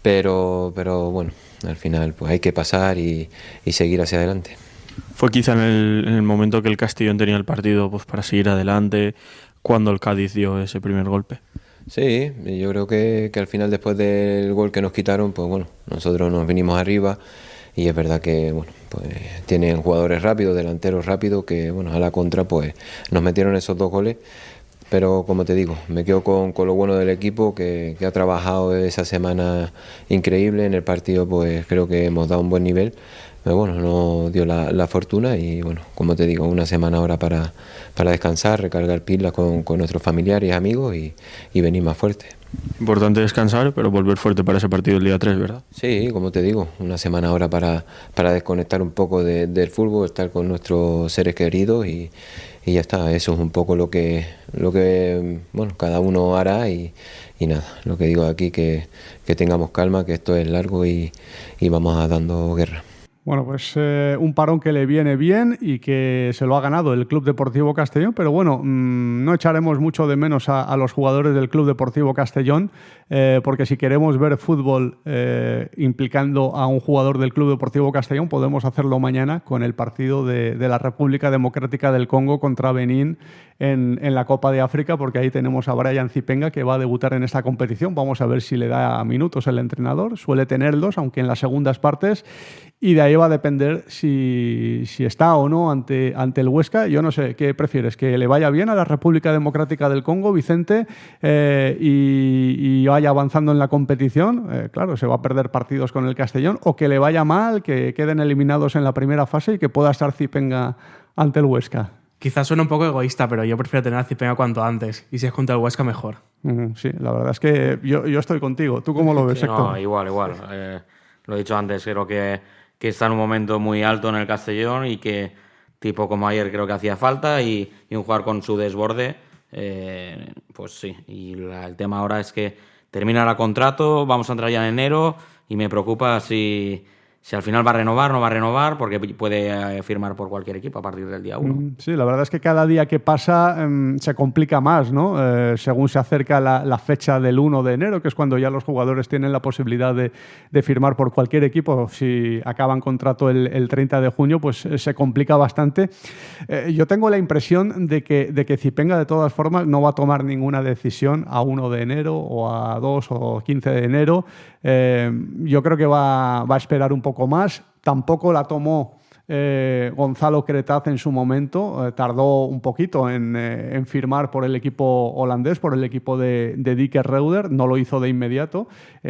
pero bueno, al final pues hay que pasar y seguir hacia adelante. Fue quizá en el momento que el Castellón tenía el partido pues para seguir adelante, cuando el Cádiz dio ese primer golpe. Sí, yo creo que al final, después del gol que nos quitaron, pues bueno, nosotros nos vinimos arriba y es verdad que bueno, pues tienen jugadores rápidos, delanteros rápidos, que bueno, a la contra pues nos metieron esos 2 goles. Pero como te digo, me quedo con lo bueno del equipo que ha trabajado esa semana increíble. En el partido pues creo que hemos dado un buen nivel, pero bueno, no dio la fortuna y bueno, como te digo, una semana ahora para descansar, recargar pilas con nuestros familiares y amigos y venir más fuerte. Importante descansar, pero volver fuerte para ese partido el día 3, ¿verdad? Sí, como te digo, una semana ahora para desconectar un poco del fútbol, estar con nuestros seres queridos y ya está. Eso es un poco lo que bueno, cada uno hará y nada, lo que digo aquí, que tengamos calma, que esto es largo y vamos a dando guerra. Bueno, pues un parón que le viene bien y que se lo ha ganado el Club Deportivo Castellón, pero bueno, no echaremos mucho de menos a los jugadores del Club Deportivo Castellón, porque si queremos ver fútbol implicando a un jugador del Club Deportivo Castellón, podemos hacerlo mañana con el partido de la República Democrática del Congo contra Benín en la Copa de África, porque ahí tenemos a Brian Zipenga, que va a debutar en esta competición. Vamos a ver si le da minutos el entrenador, suele tenerlos, aunque en las segundas partes, y de ahí va a depender si está o no ante el Huesca. Yo no sé, ¿qué prefieres? ¿Que le vaya bien a la República Democrática del Congo, Vicente, y vaya avanzando en la competición? Claro, se va a perder partidos con el Castellón, o que le vaya mal, que queden eliminados en la primera fase y que pueda estar Zipenga ante el Huesca. Quizás suena un poco egoísta, pero yo prefiero tener a Zipenga cuanto antes. Y si es contra el Huesca, mejor. Sí, la verdad es que yo estoy contigo. ¿Tú cómo lo ves, Héctor? No, igual. Lo he dicho antes, creo que está en un momento muy alto en el Castellón y que, tipo como ayer, creo que hacía falta y un jugador con su desborde, pues sí. Y el tema ahora es que terminará contrato, vamos a entrar ya en enero y me preocupa si al final va a renovar, no va a renovar, porque puede firmar por cualquier equipo a partir del día 1. Sí, la verdad es que cada día que pasa se complica más, ¿no? Según se acerca la fecha del 1 de enero, que es cuando ya los jugadores tienen la posibilidad de firmar por cualquier equipo. Si acaban contrato el 30 de junio, pues se complica bastante. Yo tengo la impresión de que Zipenga, de todas formas, no va a tomar ninguna decisión a 1 de enero o a 2 o 15 de enero. Yo creo que va a esperar un poco más. Tampoco la tomó Gonzalo Cretaz en su momento. Tardó un poquito en firmar por el equipo holandés, por el equipo de Dick Reuter. No lo hizo de inmediato,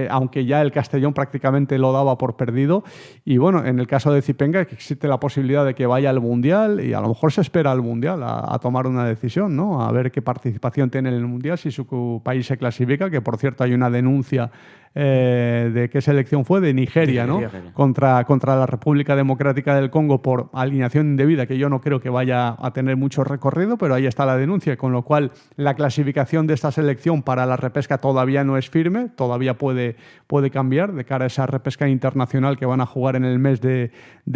aunque ya el Castellón prácticamente lo daba por perdido. Y bueno, en el caso de Zipenga, que existe la posibilidad de que vaya al Mundial, y a lo mejor se espera al Mundial a tomar una decisión, ¿no? A ver qué participación tiene en el Mundial, si su país se clasifica, que por cierto hay una denuncia de qué selección fue, de Nigeria, ¿no? Contra la República Democrática del Congo por alineación indebida, que yo no creo que vaya a tener mucho recorrido, pero ahí está la denuncia, con lo cual la clasificación de esta selección para la repesca todavía no es firme, todavía puede cambiar de cara a esa repesca internacional que van a jugar en el mes de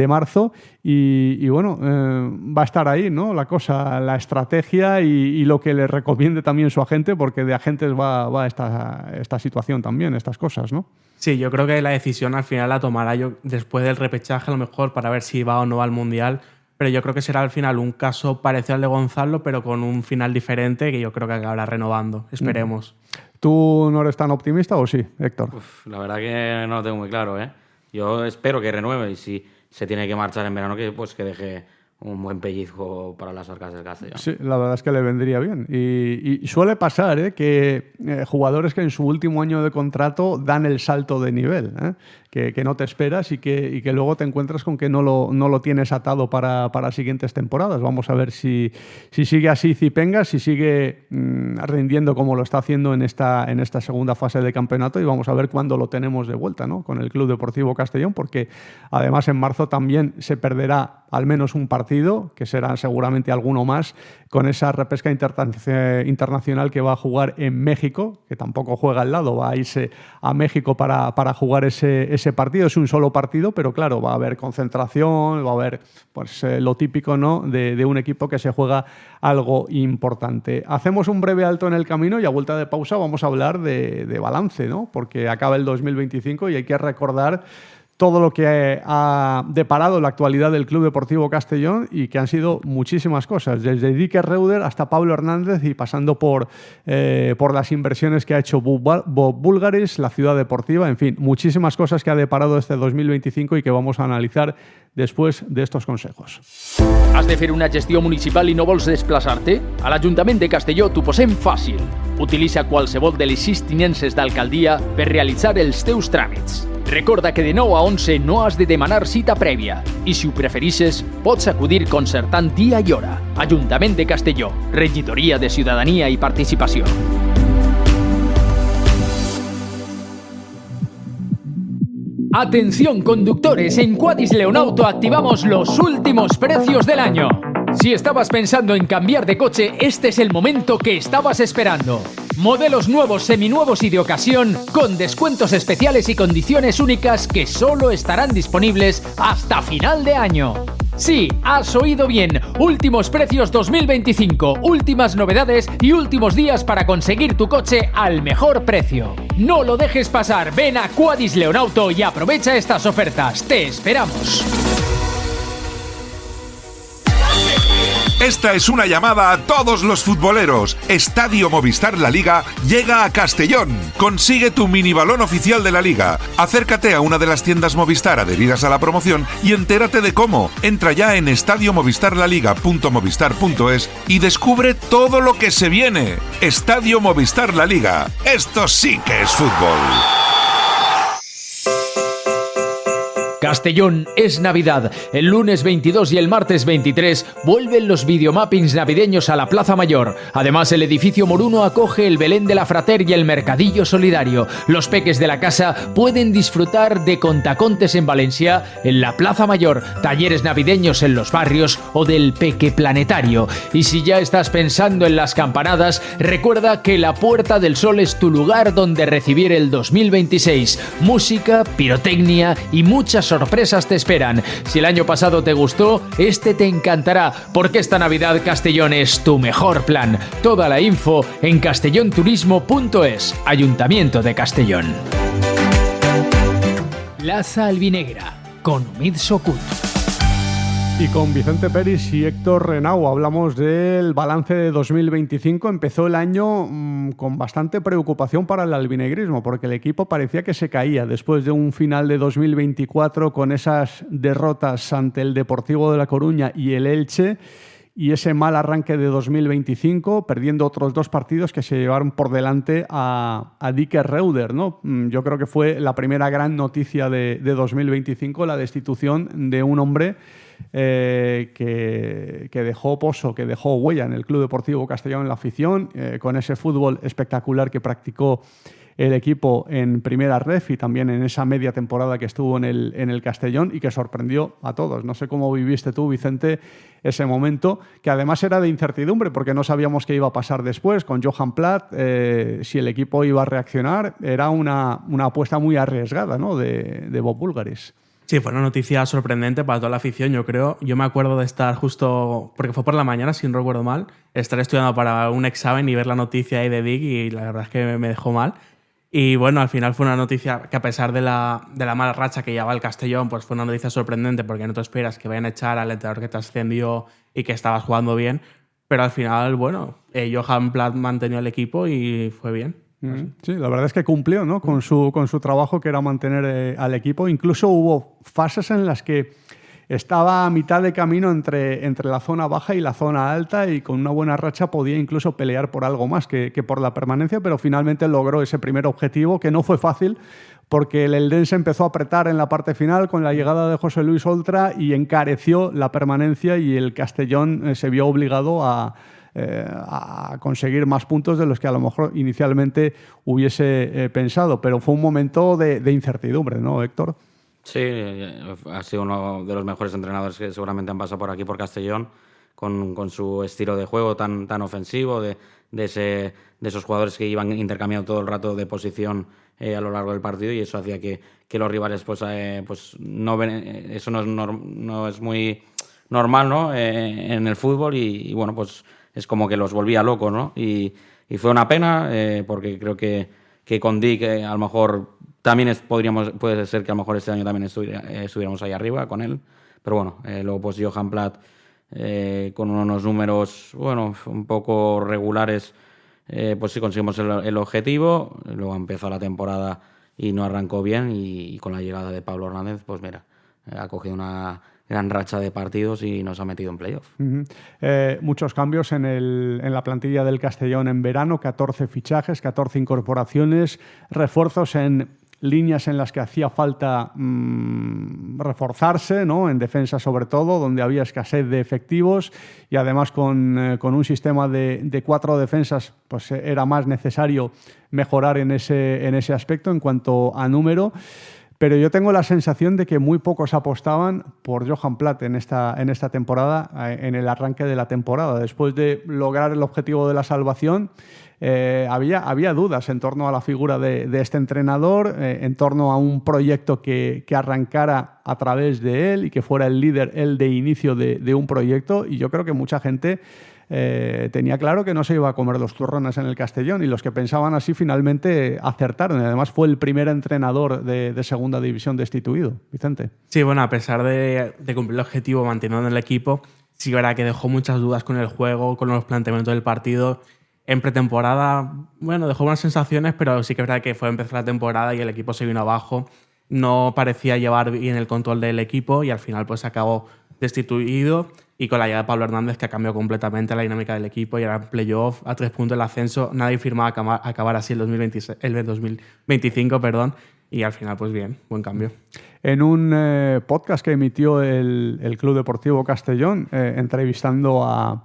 marzo y bueno, va a estar ahí, ¿no? La cosa, la estrategia y lo que le recomiende también su agente, porque de agentes va esta situación también, estas cosas, ¿no? Sí, yo creo que la decisión al final la tomará yo después del repechaje, a lo mejor, para ver si va o no va al Mundial, pero yo creo que será al final un caso parecido al de Gonzalo, pero con un final diferente, que yo creo que acabará renovando. Esperemos. ¿Tú no eres tan optimista o sí, Héctor? La verdad que no lo tengo muy claro, ¿eh? Yo espero que renueve y si se tiene que marchar en verano, que deje un buen pellizco para las arcas del Castellón. Sí, la verdad es que le vendría bien. Y suele pasar que jugadores que en su último año de contrato dan el salto de nivel, que no te esperas y que luego te encuentras con que no lo tienes atado para siguientes temporadas. Vamos a ver si sigue así Zipenga, si sigue rindiendo como lo está haciendo en esta segunda fase de campeonato, y vamos a ver cuándo lo tenemos de vuelta, ¿no? Con el Club Deportivo Castellón, porque además en marzo también se perderá al menos un partido, que será seguramente alguno más, con esa repesca internacional que va a jugar en México, que tampoco juega al lado, va a irse a México para jugar ese partido. Es un solo partido, pero claro, va a haber concentración, va a haber pues, lo típico, ¿no? de un equipo que se juega algo importante. Hacemos un breve alto en el camino y a vuelta de pausa vamos a hablar de balance, ¿no? Porque acaba el 2025 y hay que recordar todo lo que ha deparado la actualidad del Club Deportivo Castellón, y que han sido muchísimas cosas, desde Dick Reuter hasta Pablo Hernández y pasando por las inversiones que ha hecho Bob Bulgaris, la ciudad deportiva, en fin, muchísimas cosas que ha deparado este 2025 y que vamos a analizar després d'estos consejos. Has de fer una gestió municipal i no vols desplaçar-te? A l'Ajuntament de Castelló t'ho posem fàcil. Utilitza qualsevol de les 6 tinences d'alcaldia per realitzar els teus tràmits. Recorda que de 9 a 11 no has de demanar cita prèvia i, si ho preferisses, pots acudir concertant dia i hora. Ajuntament de Castelló, Regidoria de Ciutadania i Participació. Atención conductores, en Quadis Leonauto activamos los últimos precios del año. Si estabas pensando en cambiar de coche, este es el momento que estabas esperando. Modelos nuevos, seminuevos y de ocasión, con descuentos especiales y condiciones únicas que solo estarán disponibles hasta final de año. Sí, has oído bien. Últimos precios 2025, últimas novedades y últimos días para conseguir tu coche al mejor precio. No lo dejes pasar, ven a Quadis Leonauto y aprovecha estas ofertas. ¡Te esperamos! Esta es una llamada a todos los futboleros. Estadio Movistar La Liga llega a Castellón. Consigue tu minibalón oficial de la Liga. Acércate a una de las tiendas Movistar adheridas a la promoción y entérate de cómo. Entra ya en estadiomovistarlaliga.movistar.es y descubre todo lo que se viene. Estadio Movistar La Liga. Esto sí que es fútbol. Castellón es Navidad. El lunes 22 y el martes 23 vuelven los videomappings navideños a la Plaza Mayor. Además, el edificio Moruno acoge el Belén de la Frater y el Mercadillo Solidario. Los peques de la casa pueden disfrutar de contacontes en Valencia, en la Plaza Mayor, talleres navideños en los barrios o del Peque Planetario. Y si ya estás pensando en las campanadas, recuerda que la Puerta del Sol es tu lugar donde recibir el 2026. Música, pirotecnia y muchas sorpresas te esperan. Si el año pasado te gustó, este te encantará, porque esta Navidad Castellón es tu mejor plan. Toda la info en castellonturismo.es, Ayuntamiento de Castellón. Plaza Albinegra, con Umid Sokut. Y con Vicente Peris y Héctor Renau hablamos del balance de 2025. Empezó el año con bastante preocupación para el albinegrismo, porque el equipo parecía que se caía después de un final de 2024 con esas derrotas ante el Deportivo de La Coruña y el Elche, y ese mal arranque de 2025, perdiendo otros 2 partidos que se llevaron por delante a Dicker Reuter, ¿no? Yo creo que fue la primera gran noticia de 2025, la destitución de un hombre que dejó pozo, que dejó huella en el Club Deportivo Castellón, en la afición, con ese fútbol espectacular que practicó el equipo en primera ref y también en esa media temporada que estuvo en el Castellón y que sorprendió a todos. No sé cómo viviste tú, Vicente, ese momento, que además era de incertidumbre porque no sabíamos qué iba a pasar después con Johan Platt, si el equipo iba a reaccionar. Era una apuesta muy arriesgada, ¿no?, de Bob Bulgaris. Sí, fue una noticia sorprendente para toda la afición, yo creo. Yo me acuerdo de estar justo, porque fue por la mañana, si no recuerdo mal, estar estudiando para un examen y ver la noticia ahí de Dick, y la verdad es que me dejó mal. Y bueno, al final fue una noticia que, a pesar de la mala racha que llevaba el Castellón, pues fue una noticia sorprendente, porque no te esperas que vayan a echar al entrenador que te ascendió y que estabas jugando bien. Pero al final, bueno, Johan Platt mantenió el equipo y fue bien. Sí, la verdad es que cumplió, ¿no?, con su trabajo, que era mantener al equipo. Incluso hubo fases en las que estaba a mitad de camino entre la zona baja y la zona alta, y con una buena racha podía incluso pelear por algo más que por la permanencia, pero finalmente logró ese primer objetivo, que no fue fácil, porque el Eldense empezó a apretar en la parte final con la llegada de José Luis Oltra y encareció la permanencia, y el Castellón se vio obligado a conseguir más puntos de los que a lo mejor inicialmente hubiese pensado. Pero fue un momento de incertidumbre, ¿no, Héctor? Sí, ha sido uno de los mejores entrenadores que seguramente han pasado por aquí, por Castellón, con su estilo de juego tan ofensivo, de esos jugadores que iban intercambiando todo el rato de posición a lo largo del partido, y eso hacía que los rivales no ven, eso no es muy normal, ¿no?, en el fútbol, y bueno, pues es como que los volvía locos, ¿no? Y fue una pena, porque creo que con Dick a lo mejor también puede ser que a lo mejor este año también estuviéramos ahí arriba con él. Pero bueno, luego pues Johan Platt, con unos números, bueno, un poco regulares, pues sí conseguimos el objetivo. Luego empezó la temporada y no arrancó bien, y con la llegada de Pablo Hernández, pues mira, ha cogido una gran racha de partidos y nos ha metido en playoff. Muchos cambios en la plantilla del Castellón en verano, 14 fichajes, 14 incorporaciones, refuerzos en líneas en las que hacía falta reforzarse, ¿no?, en defensa sobre todo, donde había escasez de efectivos, y además con un sistema de 4 defensas, pues era más necesario mejorar en ese aspecto en cuanto a número. Pero yo tengo la sensación de que muy pocos apostaban por Johan Platt en esta temporada, en el arranque de la temporada. Después de lograr el objetivo de la salvación, había dudas en torno a la figura de este entrenador, en torno a un proyecto que arrancara a través de él y que fuera el líder, él, de inicio de un proyecto. Y yo creo que mucha gente tenía claro que no se iba a comer los turrones en el Castellón, y los que pensaban así finalmente acertaron. Y además fue el primer entrenador de segunda división destituido. Vicente. Sí, bueno, a pesar de cumplir el objetivo manteniendo el equipo, sí que verdad que dejó muchas dudas con el juego, con los planteamientos del partido. En pretemporada, bueno, dejó buenas sensaciones, pero sí que es verdad que fue empezar la temporada y el equipo se vino abajo. No parecía llevar bien el control del equipo, y al final pues acabó destituido, y con la llegada de Pablo Hernández, que ha cambiado completamente la dinámica del equipo, y ahora en playoff, a 3 puntos del ascenso. Nadie firmaba acabar así el 2025, y al final, pues bien, buen cambio. En un podcast que emitió el Club Deportivo Castellón, entrevistando a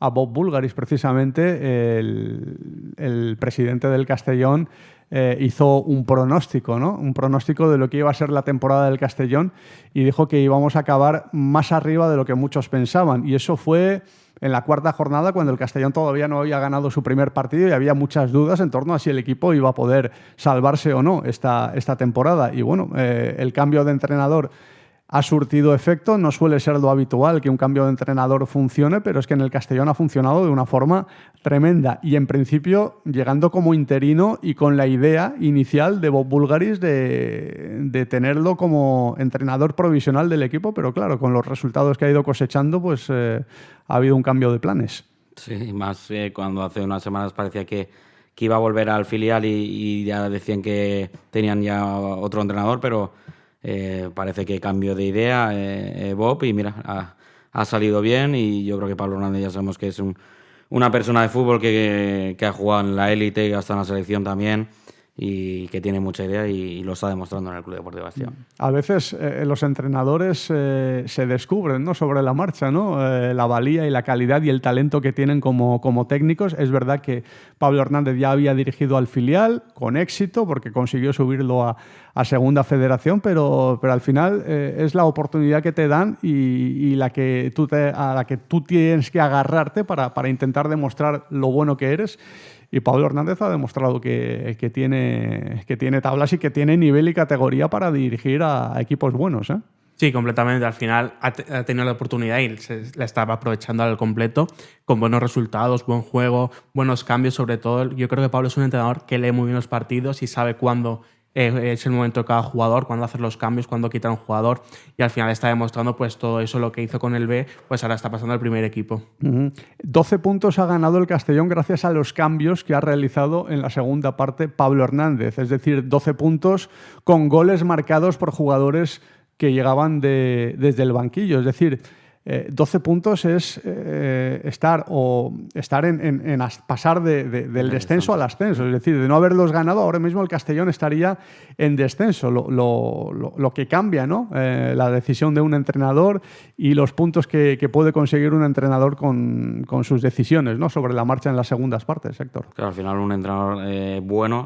Bob Bulgaris, precisamente, el presidente del Castellón hizo un pronóstico, ¿no? Un pronóstico de lo que iba a ser la temporada del Castellón y dijo que íbamos a acabar más arriba de lo que muchos pensaban. Y eso fue en la cuarta jornada, cuando el Castellón todavía no había ganado su primer partido y había muchas dudas en torno a si el equipo iba a poder salvarse o no esta temporada. Y bueno, el cambio de entrenador ha surtido efecto. No suele ser lo habitual que un cambio de entrenador funcione, pero es que en el Castellón ha funcionado de una forma tremenda y en principio llegando como interino y con la idea inicial de Bob Bulgaris de tenerlo como entrenador provisional del equipo, pero claro, con los resultados que ha ido cosechando, pues ha habido un cambio de planes. Sí, más cuando hace unas semanas parecía que iba a volver al filial y ya decían que tenían ya otro entrenador, pero parece que cambió de idea Bob y mira, ha salido bien y yo creo que Pablo Hernández ya sabemos que es una persona de fútbol que ha jugado en la élite y hasta en la selección también y que tiene mucha idea y lo está demostrando en el Club Deportivo Castellón. A veces los entrenadores se descubren, ¿no?, sobre la marcha, ¿no? La valía y la calidad y el talento que tienen como técnicos. Es verdad que Pablo Hernández ya había dirigido al filial con éxito porque consiguió subirlo a Segunda Federación, pero al final es la oportunidad que te dan y a la que tú tienes que agarrarte para intentar demostrar lo bueno que eres. Y Pablo Hernández ha demostrado que tiene tablas y que tiene nivel y categoría para dirigir a equipos buenos, ¿eh? Sí, completamente. Al final ha tenido la oportunidad y la estaba aprovechando al completo, con buenos resultados, buen juego, buenos cambios sobre todo. Yo creo que Pablo es un entrenador que lee muy bien los partidos y sabe cuándo es el momento de cada jugador, cuándo hacer los cambios, cuándo quitar un jugador, y al final está demostrando pues todo eso, lo que hizo con el B, pues ahora está pasando al primer equipo. 12 puntos ha ganado el Castellón gracias a los cambios que ha realizado en la segunda parte Pablo Hernández, es decir, 12 puntos con goles marcados por jugadores que llegaban desde el banquillo, es decir, 12 puntos es estar en pasar del descenso al ascenso. Es decir, de no haberlos ganado, ahora mismo el Castellón estaría en descenso. Lo que cambia, ¿no? La decisión de un entrenador y los puntos que puede conseguir un entrenador con sus decisiones, ¿no?, sobre la marcha en las segundas partes, Héctor. Claro, al final un entrenador bueno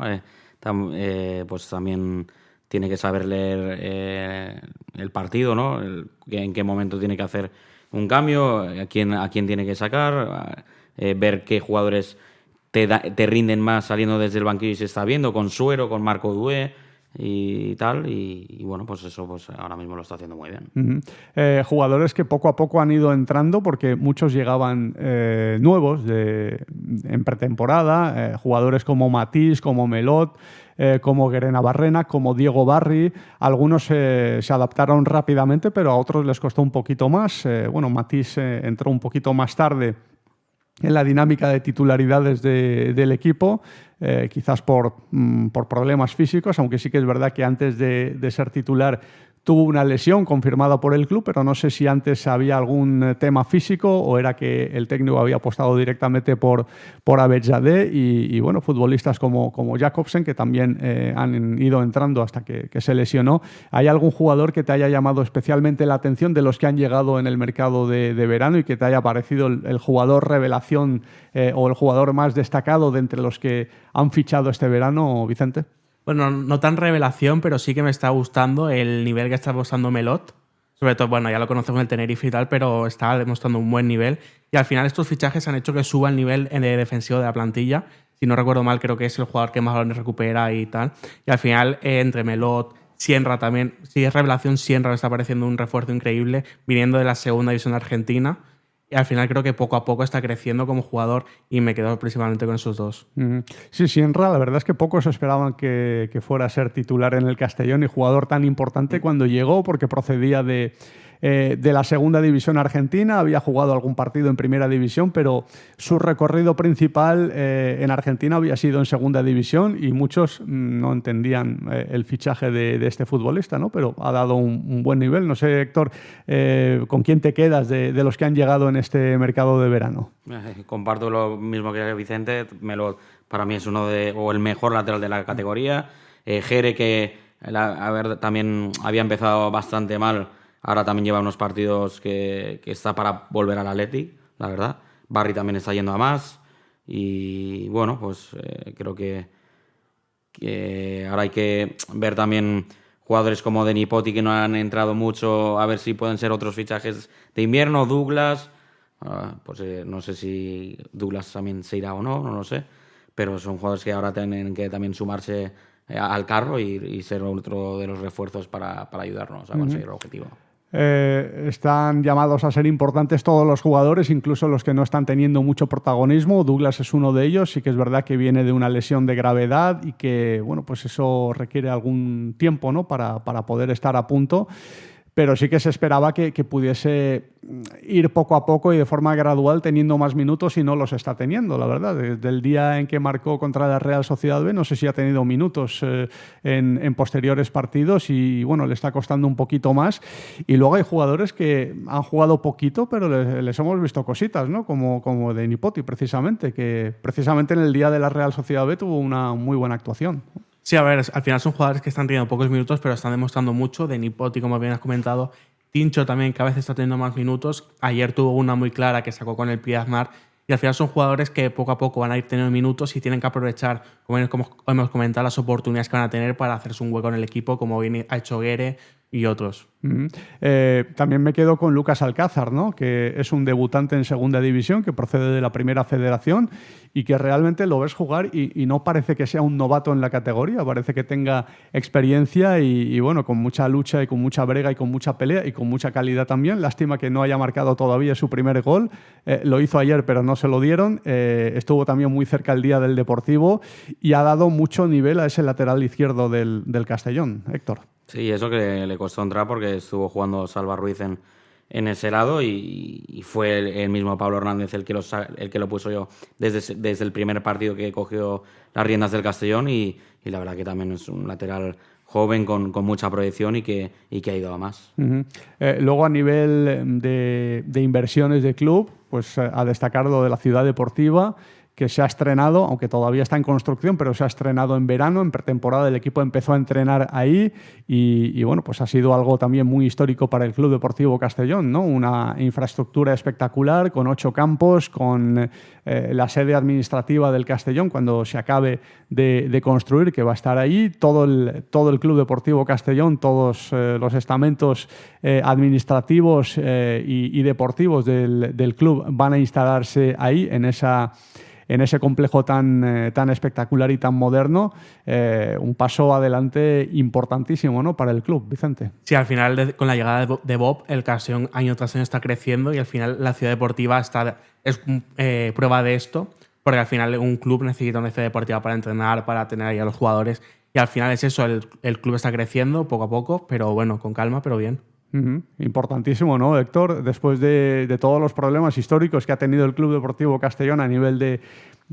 pues también tiene que saber leer el partido, ¿no? En qué momento tiene que hacer un cambio, a quién tiene que sacar, ver qué jugadores te rinden más saliendo desde el banquillo y se está viendo, con Suero, con Marco Dué y tal, y bueno, pues eso pues ahora mismo lo está haciendo muy bien. Jugadores que poco a poco han ido entrando porque muchos llegaban nuevos en pretemporada, jugadores como Matís, como Melot, como Guerena Barrena, como Diego Barri. Algunos se adaptaron rápidamente, pero a otros les costó un poquito más. Matís entró un poquito más tarde en la dinámica de titularidades del equipo, quizás por problemas físicos, aunque sí que es verdad que antes de ser titular tuvo una lesión confirmada por el club, pero no sé si antes había algún tema físico o era que el técnico había apostado directamente por Abedzadeh y bueno, futbolistas como Jacobsen, que también han ido entrando hasta que se lesionó. ¿Hay algún jugador que te haya llamado especialmente la atención de los que han llegado en el mercado de verano y que te haya parecido el jugador revelación o el jugador más destacado de entre los que han fichado este verano, Vicente? Bueno, no tan revelación, pero sí que me está gustando el nivel que está mostrando Melot. Sobre todo, bueno, ya lo conocemos en el Tenerife y tal, pero está demostrando un buen nivel. Y al final estos fichajes han hecho que suba el nivel defensivo de la plantilla. Si no recuerdo mal, creo que es el jugador que más balones recupera y tal. Y al final, entre Melot, Sienra también, si es revelación, Sienra me está pareciendo un refuerzo increíble, viniendo de la segunda división de Argentina. Y al final creo que poco a poco está creciendo como jugador y me quedo principalmente con esos dos. Sí, Sienra, la verdad es que pocos esperaban que fuera a ser titular en el Castellón y jugador tan importante cuando llegó, porque procedía de la segunda división argentina, había jugado algún partido en primera división, pero su recorrido principal en Argentina había sido en segunda división y muchos no entendían el fichaje de este futbolista, ¿no? Pero ha dado un buen nivel. No sé, Héctor, ¿con quién te quedas de los que han llegado en este mercado de verano? Comparto lo mismo que Vicente. Melot para mí es el mejor lateral de la categoría. Jere, que también había empezado bastante mal. Ahora también lleva unos partidos que está para volver al Athletic, la verdad. Barry también está yendo a más. Y bueno, pues creo que ahora hay que ver también jugadores como Denis Poti, que no han entrado mucho, a ver si pueden ser otros fichajes de invierno. Douglas, pues no sé si Douglas también se irá o no, no lo sé. Pero son jugadores que ahora tienen que también sumarse al carro y ser otro de los refuerzos para ayudarnos a conseguir el objetivo. Están llamados a ser importantes todos los jugadores, incluso los que no están teniendo mucho protagonismo. Douglas es uno de ellos. Sí que es verdad que viene de una lesión de gravedad y que, bueno, pues eso requiere algún tiempo, ¿no?, para poder estar a punto. Pero sí que se esperaba que pudiese ir poco a poco y de forma gradual teniendo más minutos, y no los está teniendo, la verdad. Desde el día en que marcó contra la Real Sociedad B, no sé si ha tenido minutos en posteriores partidos, y bueno, le está costando un poquito más. Y luego hay jugadores que han jugado poquito, pero les hemos visto cositas, ¿no? Como Denis Poti, precisamente, que precisamente en el día de la Real Sociedad B tuvo una muy buena actuación. Sí, a ver, al final son jugadores que están teniendo pocos minutos, pero están demostrando mucho. Denis Poti, como bien has comentado. Tincho también, que a veces está teniendo más minutos. Ayer tuvo una muy clara que sacó con el pie Aznar. Y al final son jugadores que poco a poco van a ir teniendo minutos y tienen que aprovechar, como hemos comentado, las oportunidades que van a tener para hacerse un hueco en el equipo, como bien ha hecho Guere y otros. También me quedo con Lucas Alcázar, ¿no?, que es un debutante en segunda división, que procede de la Primera Federación y que realmente lo ves jugar y no parece que sea un novato en la categoría, parece que tenga experiencia y bueno, con mucha lucha y con mucha brega y con mucha pelea y con mucha calidad también. Lástima que no haya marcado todavía su primer gol. Lo hizo ayer, pero no se lo dieron. Estuvo también muy cerca el día del Deportivo y ha dado mucho nivel a ese lateral izquierdo del Castellón, Héctor. Sí, eso que le costó entrar porque estuvo jugando Salva Ruiz en ese lado y fue el mismo Pablo Hernández el que lo puso yo desde el primer partido que cogió las riendas del Castellón y la verdad que también es un lateral joven con mucha proyección y que ha ido a más. Luego, a nivel de inversiones de club, pues a destacar lo de la Ciudad Deportiva, que se ha estrenado, aunque todavía está en construcción, pero se ha estrenado en verano, en pretemporada. El equipo empezó a entrenar ahí y bueno, pues ha sido algo también muy histórico para el Club Deportivo Castellón, ¿no? Una infraestructura espectacular, con 8 campos, con la sede administrativa del Castellón, cuando se acabe de construir, que va a estar ahí. Todo el Club Deportivo Castellón, todos los estamentos administrativos y deportivos del club van a instalarse ahí, en ese complejo tan espectacular y tan moderno. Un paso adelante importantísimo, ¿no?, para el club, Vicente. Sí, al final, con la llegada de Bob, el Castellón año tras año está creciendo y al final la Ciudad Deportiva es prueba de esto, porque al final un club necesita una ciudad deportiva para entrenar, para tener ahí a los jugadores, y al final es eso, el club está creciendo poco a poco, pero bueno, con calma, pero bien. Importantísimo, ¿no, Héctor? Después de todos los problemas históricos que ha tenido el Club Deportivo Castellón a nivel de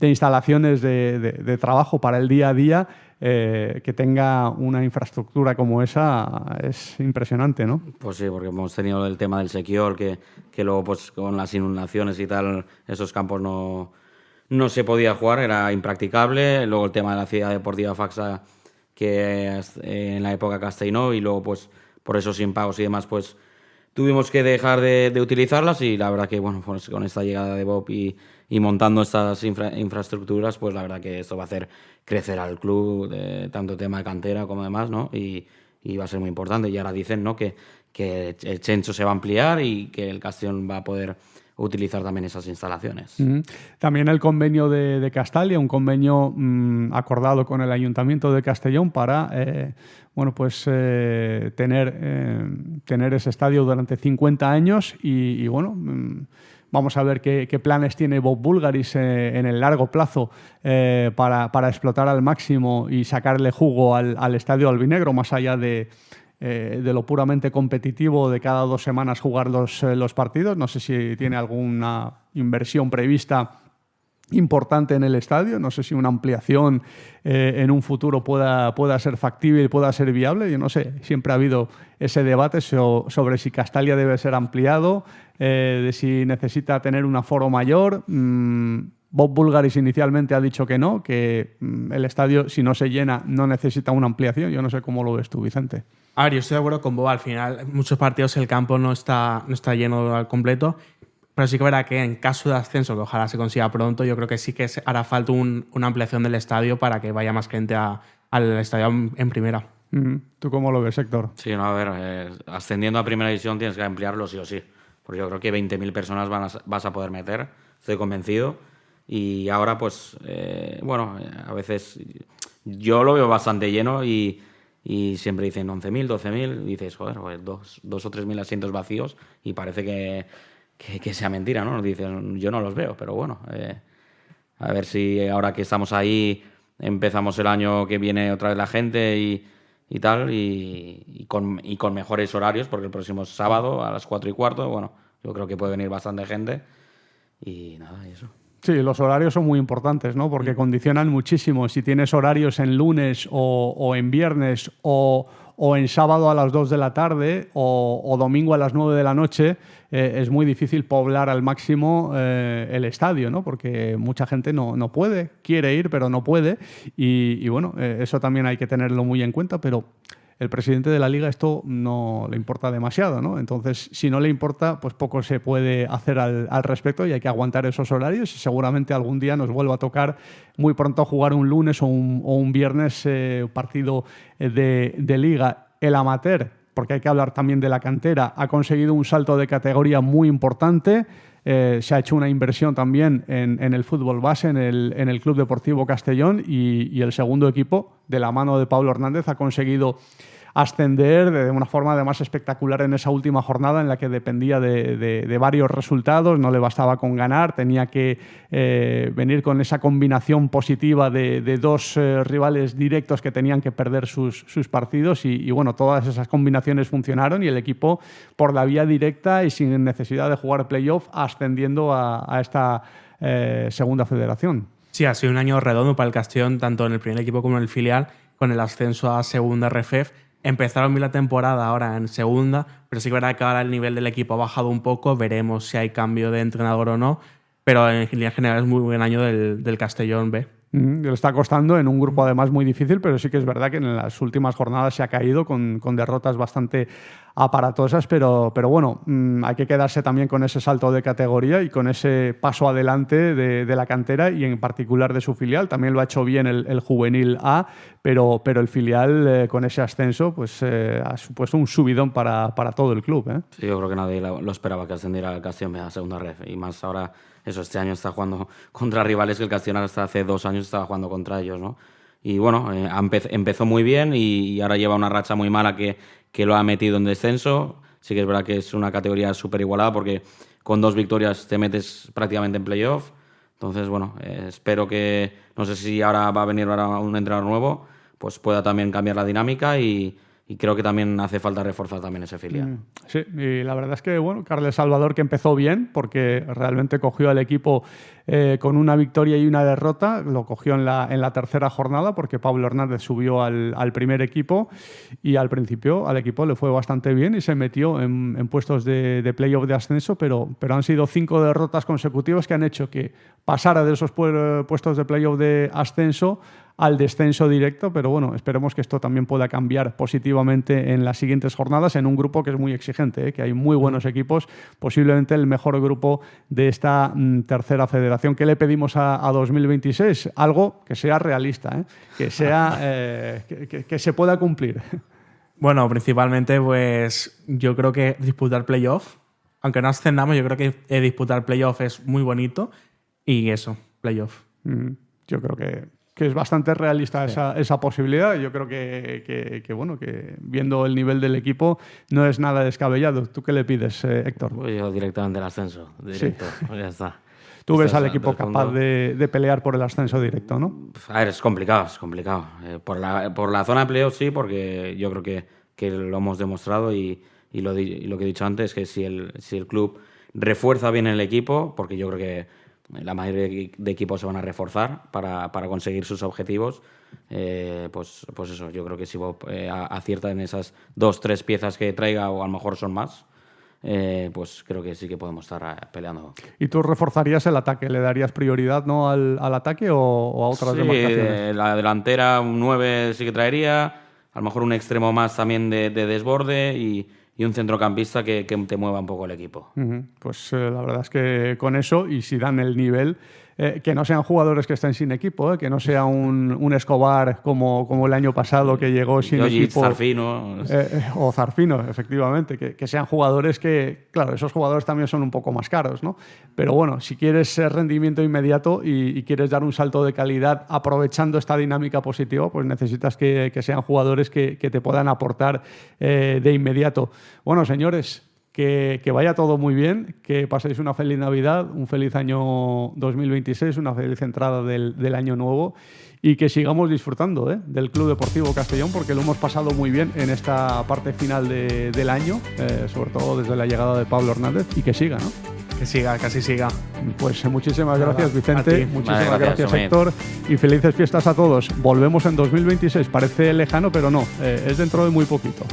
instalaciones de trabajo para el día a día, que tenga una infraestructura como esa es impresionante, ¿no? Pues sí, porque hemos tenido el tema del Sequiol, que luego pues con las inundaciones y tal, esos campos no se podía jugar, era impracticable. Luego el tema de la Ciudad Deportiva Faxa, que en la época Castelló, y luego pues por esos impagos y demás, pues tuvimos que dejar de utilizarlas, y la verdad que bueno, pues con esta llegada de Bob y montando estas infraestructuras, pues la verdad que esto va a hacer crecer al club, tanto tema de cantera como demás, ¿no? Y va a ser muy importante. Y ahora dicen, ¿no?, que el Chencho se va a ampliar y que el Castellón va a poder utilizar también esas instalaciones. También el convenio de Castalia, un convenio acordado con el Ayuntamiento de Castellón para tener ese estadio durante 50 años y bueno, vamos a ver qué planes tiene Bob Bulgaris en el largo plazo para explotar al máximo y sacarle jugo al estadio albinegro, más allá de lo puramente competitivo de cada 2 semanas jugar los partidos. No sé si tiene alguna inversión prevista importante en el estadio, no sé si una ampliación en un futuro pueda ser factible y pueda ser viable. Yo no sé, siempre ha habido ese debate sobre si Castalia debe ser ampliado, de si necesita tener un aforo mayor. Bob Bulgaris inicialmente ha dicho que no, que el estadio, si no se llena, no necesita una ampliación. Yo no sé cómo lo ves tú, Vicente. A ver, yo estoy de acuerdo con Bob. Al final, en muchos partidos el campo no está lleno al completo, pero sí que verá que en caso de ascenso, que ojalá se consiga pronto, yo creo que sí que hará falta una ampliación del estadio para que vaya más gente al estadio en primera. ¿Tú cómo lo ves, Héctor? Sí, no, a ver, ascendiendo a primera división tienes que ampliarlo sí o sí, porque yo creo que 20.000 personas vas a poder meter, estoy convencido. Y ahora, pues, a veces yo lo veo bastante lleno y siempre dicen 11.000, 12.000, y dices, joder, pues 2 o 3.000 asientos vacíos y parece que sea mentira, ¿no? Dicen, yo no los veo, pero bueno, a ver si ahora que estamos ahí empezamos el año que viene otra vez la gente y tal, y con mejores horarios, porque el próximo sábado a las 4:15, bueno, yo creo que puede venir bastante gente y nada, y eso. Sí, los horarios son muy importantes, ¿no? Porque condicionan muchísimo. Si tienes horarios en lunes o en viernes o en sábado a las 2 de la tarde o domingo a las 9 de la noche, es muy difícil poblar al máximo el estadio, ¿no? Porque mucha gente no puede, quiere ir, pero no puede. Y bueno, eso también hay que tenerlo muy en cuenta, pero el presidente de la Liga esto no le importa demasiado, ¿no? Entonces, si no le importa, pues poco se puede hacer al respecto y hay que aguantar esos horarios y seguramente algún día nos vuelva a tocar muy pronto jugar un lunes o un viernes partido de Liga. El amateur, porque hay que hablar también de la cantera, ha conseguido un salto de categoría muy importante. Se ha hecho una inversión también en el fútbol base, en el Club Deportivo Castellón y el segundo equipo, de la mano de Pablo Hernández, ha conseguido ascender de una forma además espectacular en esa última jornada en la que dependía de varios resultados, no le bastaba con ganar, tenía que venir con esa combinación positiva de dos rivales directos que tenían que perder sus partidos y bueno, todas esas combinaciones funcionaron y el equipo por la vía directa y sin necesidad de jugar playoff ascendiendo a esta segunda federación. Sí, ha sido un año redondo para el Castellón, tanto en el primer equipo como en el filial, con el ascenso a segunda RFEF. Empezaron bien la temporada ahora en segunda, pero sí que es verdad que ahora el nivel del equipo ha bajado un poco. Veremos si hay cambio de entrenador o no, pero en línea general es muy buen año del Castellón B. Le está costando en un grupo además muy difícil, pero sí que es verdad que en las últimas jornadas se ha caído con derrotas bastante aparatosas, pero bueno, hay que quedarse también con ese salto de categoría y con ese paso adelante de la cantera y en particular de su filial. También lo ha hecho bien el Juvenil A, pero el filial con ese ascenso pues ha supuesto un subidón para todo el club, ¿eh? Sí, yo creo que nadie lo esperaba que ascendiera al Castellón a segunda ref y más ahora. Eso, este año está jugando contra rivales que el Castellón hasta hace 2 años estaba jugando contra ellos, ¿no? Y bueno, empezó muy bien y ahora lleva una racha muy mala que lo ha metido en descenso. Sí que es verdad que es una categoría súper igualada porque con 2 victorias te metes prácticamente en playoff. Entonces, bueno, espero que, no sé si ahora va a venir un entrenador nuevo, pues pueda también cambiar la dinámica y creo que también hace falta reforzar también ese filial. Sí, y la verdad es que, bueno, Carles Salvador que empezó bien porque realmente cogió al equipo con una victoria y una derrota, lo cogió en la tercera jornada porque Pablo Hernández subió al primer equipo y al principio al equipo le fue bastante bien y se metió en puestos de playoff de ascenso, pero han sido 5 derrotas consecutivas que han hecho que pasara de esos puestos de playoff de ascenso al descenso directo, pero bueno, esperemos que esto también pueda cambiar positivamente en las siguientes jornadas en un grupo que es muy exigente, que hay muy buenos equipos, posiblemente el mejor grupo de esta tercera federación. ¿Qué le pedimos a 2026? Algo que sea realista, que sea que se pueda cumplir. Bueno, principalmente pues yo creo que disputar playoff, aunque no ascendamos, yo creo que disputar playoff es muy bonito y eso, playoff. Yo creo que es bastante realista esa posibilidad. Yo creo que bueno, que viendo el nivel del equipo no es nada descabellado. ¿Tú qué le pides, Héctor? Pues yo directamente el ascenso, directo, pues ya está. Tú ves al equipo capaz de pelear por el ascenso directo, ¿no? A ver, es complicado. Por la zona de playoff sí, porque yo creo que lo hemos demostrado y lo que he dicho antes, que si el club refuerza bien el equipo, porque yo creo que la mayoría de equipos se van a reforzar para conseguir sus objetivos, pues eso, yo creo que si Bob acierta en esas 2-3 piezas que traiga, o a lo mejor son más, pues creo que sí que podemos estar peleando. ¿Y tú reforzarías el ataque? ¿Le darías prioridad, ¿no, al ataque o a otras demarcaciones? La delantera, un 9 sí que traería, a lo mejor un extremo más también de desborde y un centrocampista que te mueva un poco el equipo. Pues la verdad es que con eso, y si dan el nivel, que no sean jugadores que estén sin equipo, que no sea un Escobar como el año pasado que llegó sin equipo. Zarfino. O Zarfino, efectivamente, que sean jugadores que, claro, esos jugadores también son un poco más caros, ¿no? Pero bueno, si quieres rendimiento inmediato y quieres dar un salto de calidad aprovechando esta dinámica positiva, pues necesitas que sean jugadores que te puedan aportar de inmediato. Bueno, señores, que vaya todo muy bien, que paséis una feliz Navidad, un feliz año 2026, una feliz entrada del año nuevo y que sigamos disfrutando del Club Deportivo Castellón, porque lo hemos pasado muy bien en esta parte final del año, sobre todo desde la llegada de Pablo Hernández, y que siga, ¿no? Que siga, que así siga. Pues muchísimas gracias, Vicente, muchísimas gracias, Omid. Héctor, y felices fiestas a todos. Volvemos en 2026, parece lejano, pero no, es dentro de muy poquito.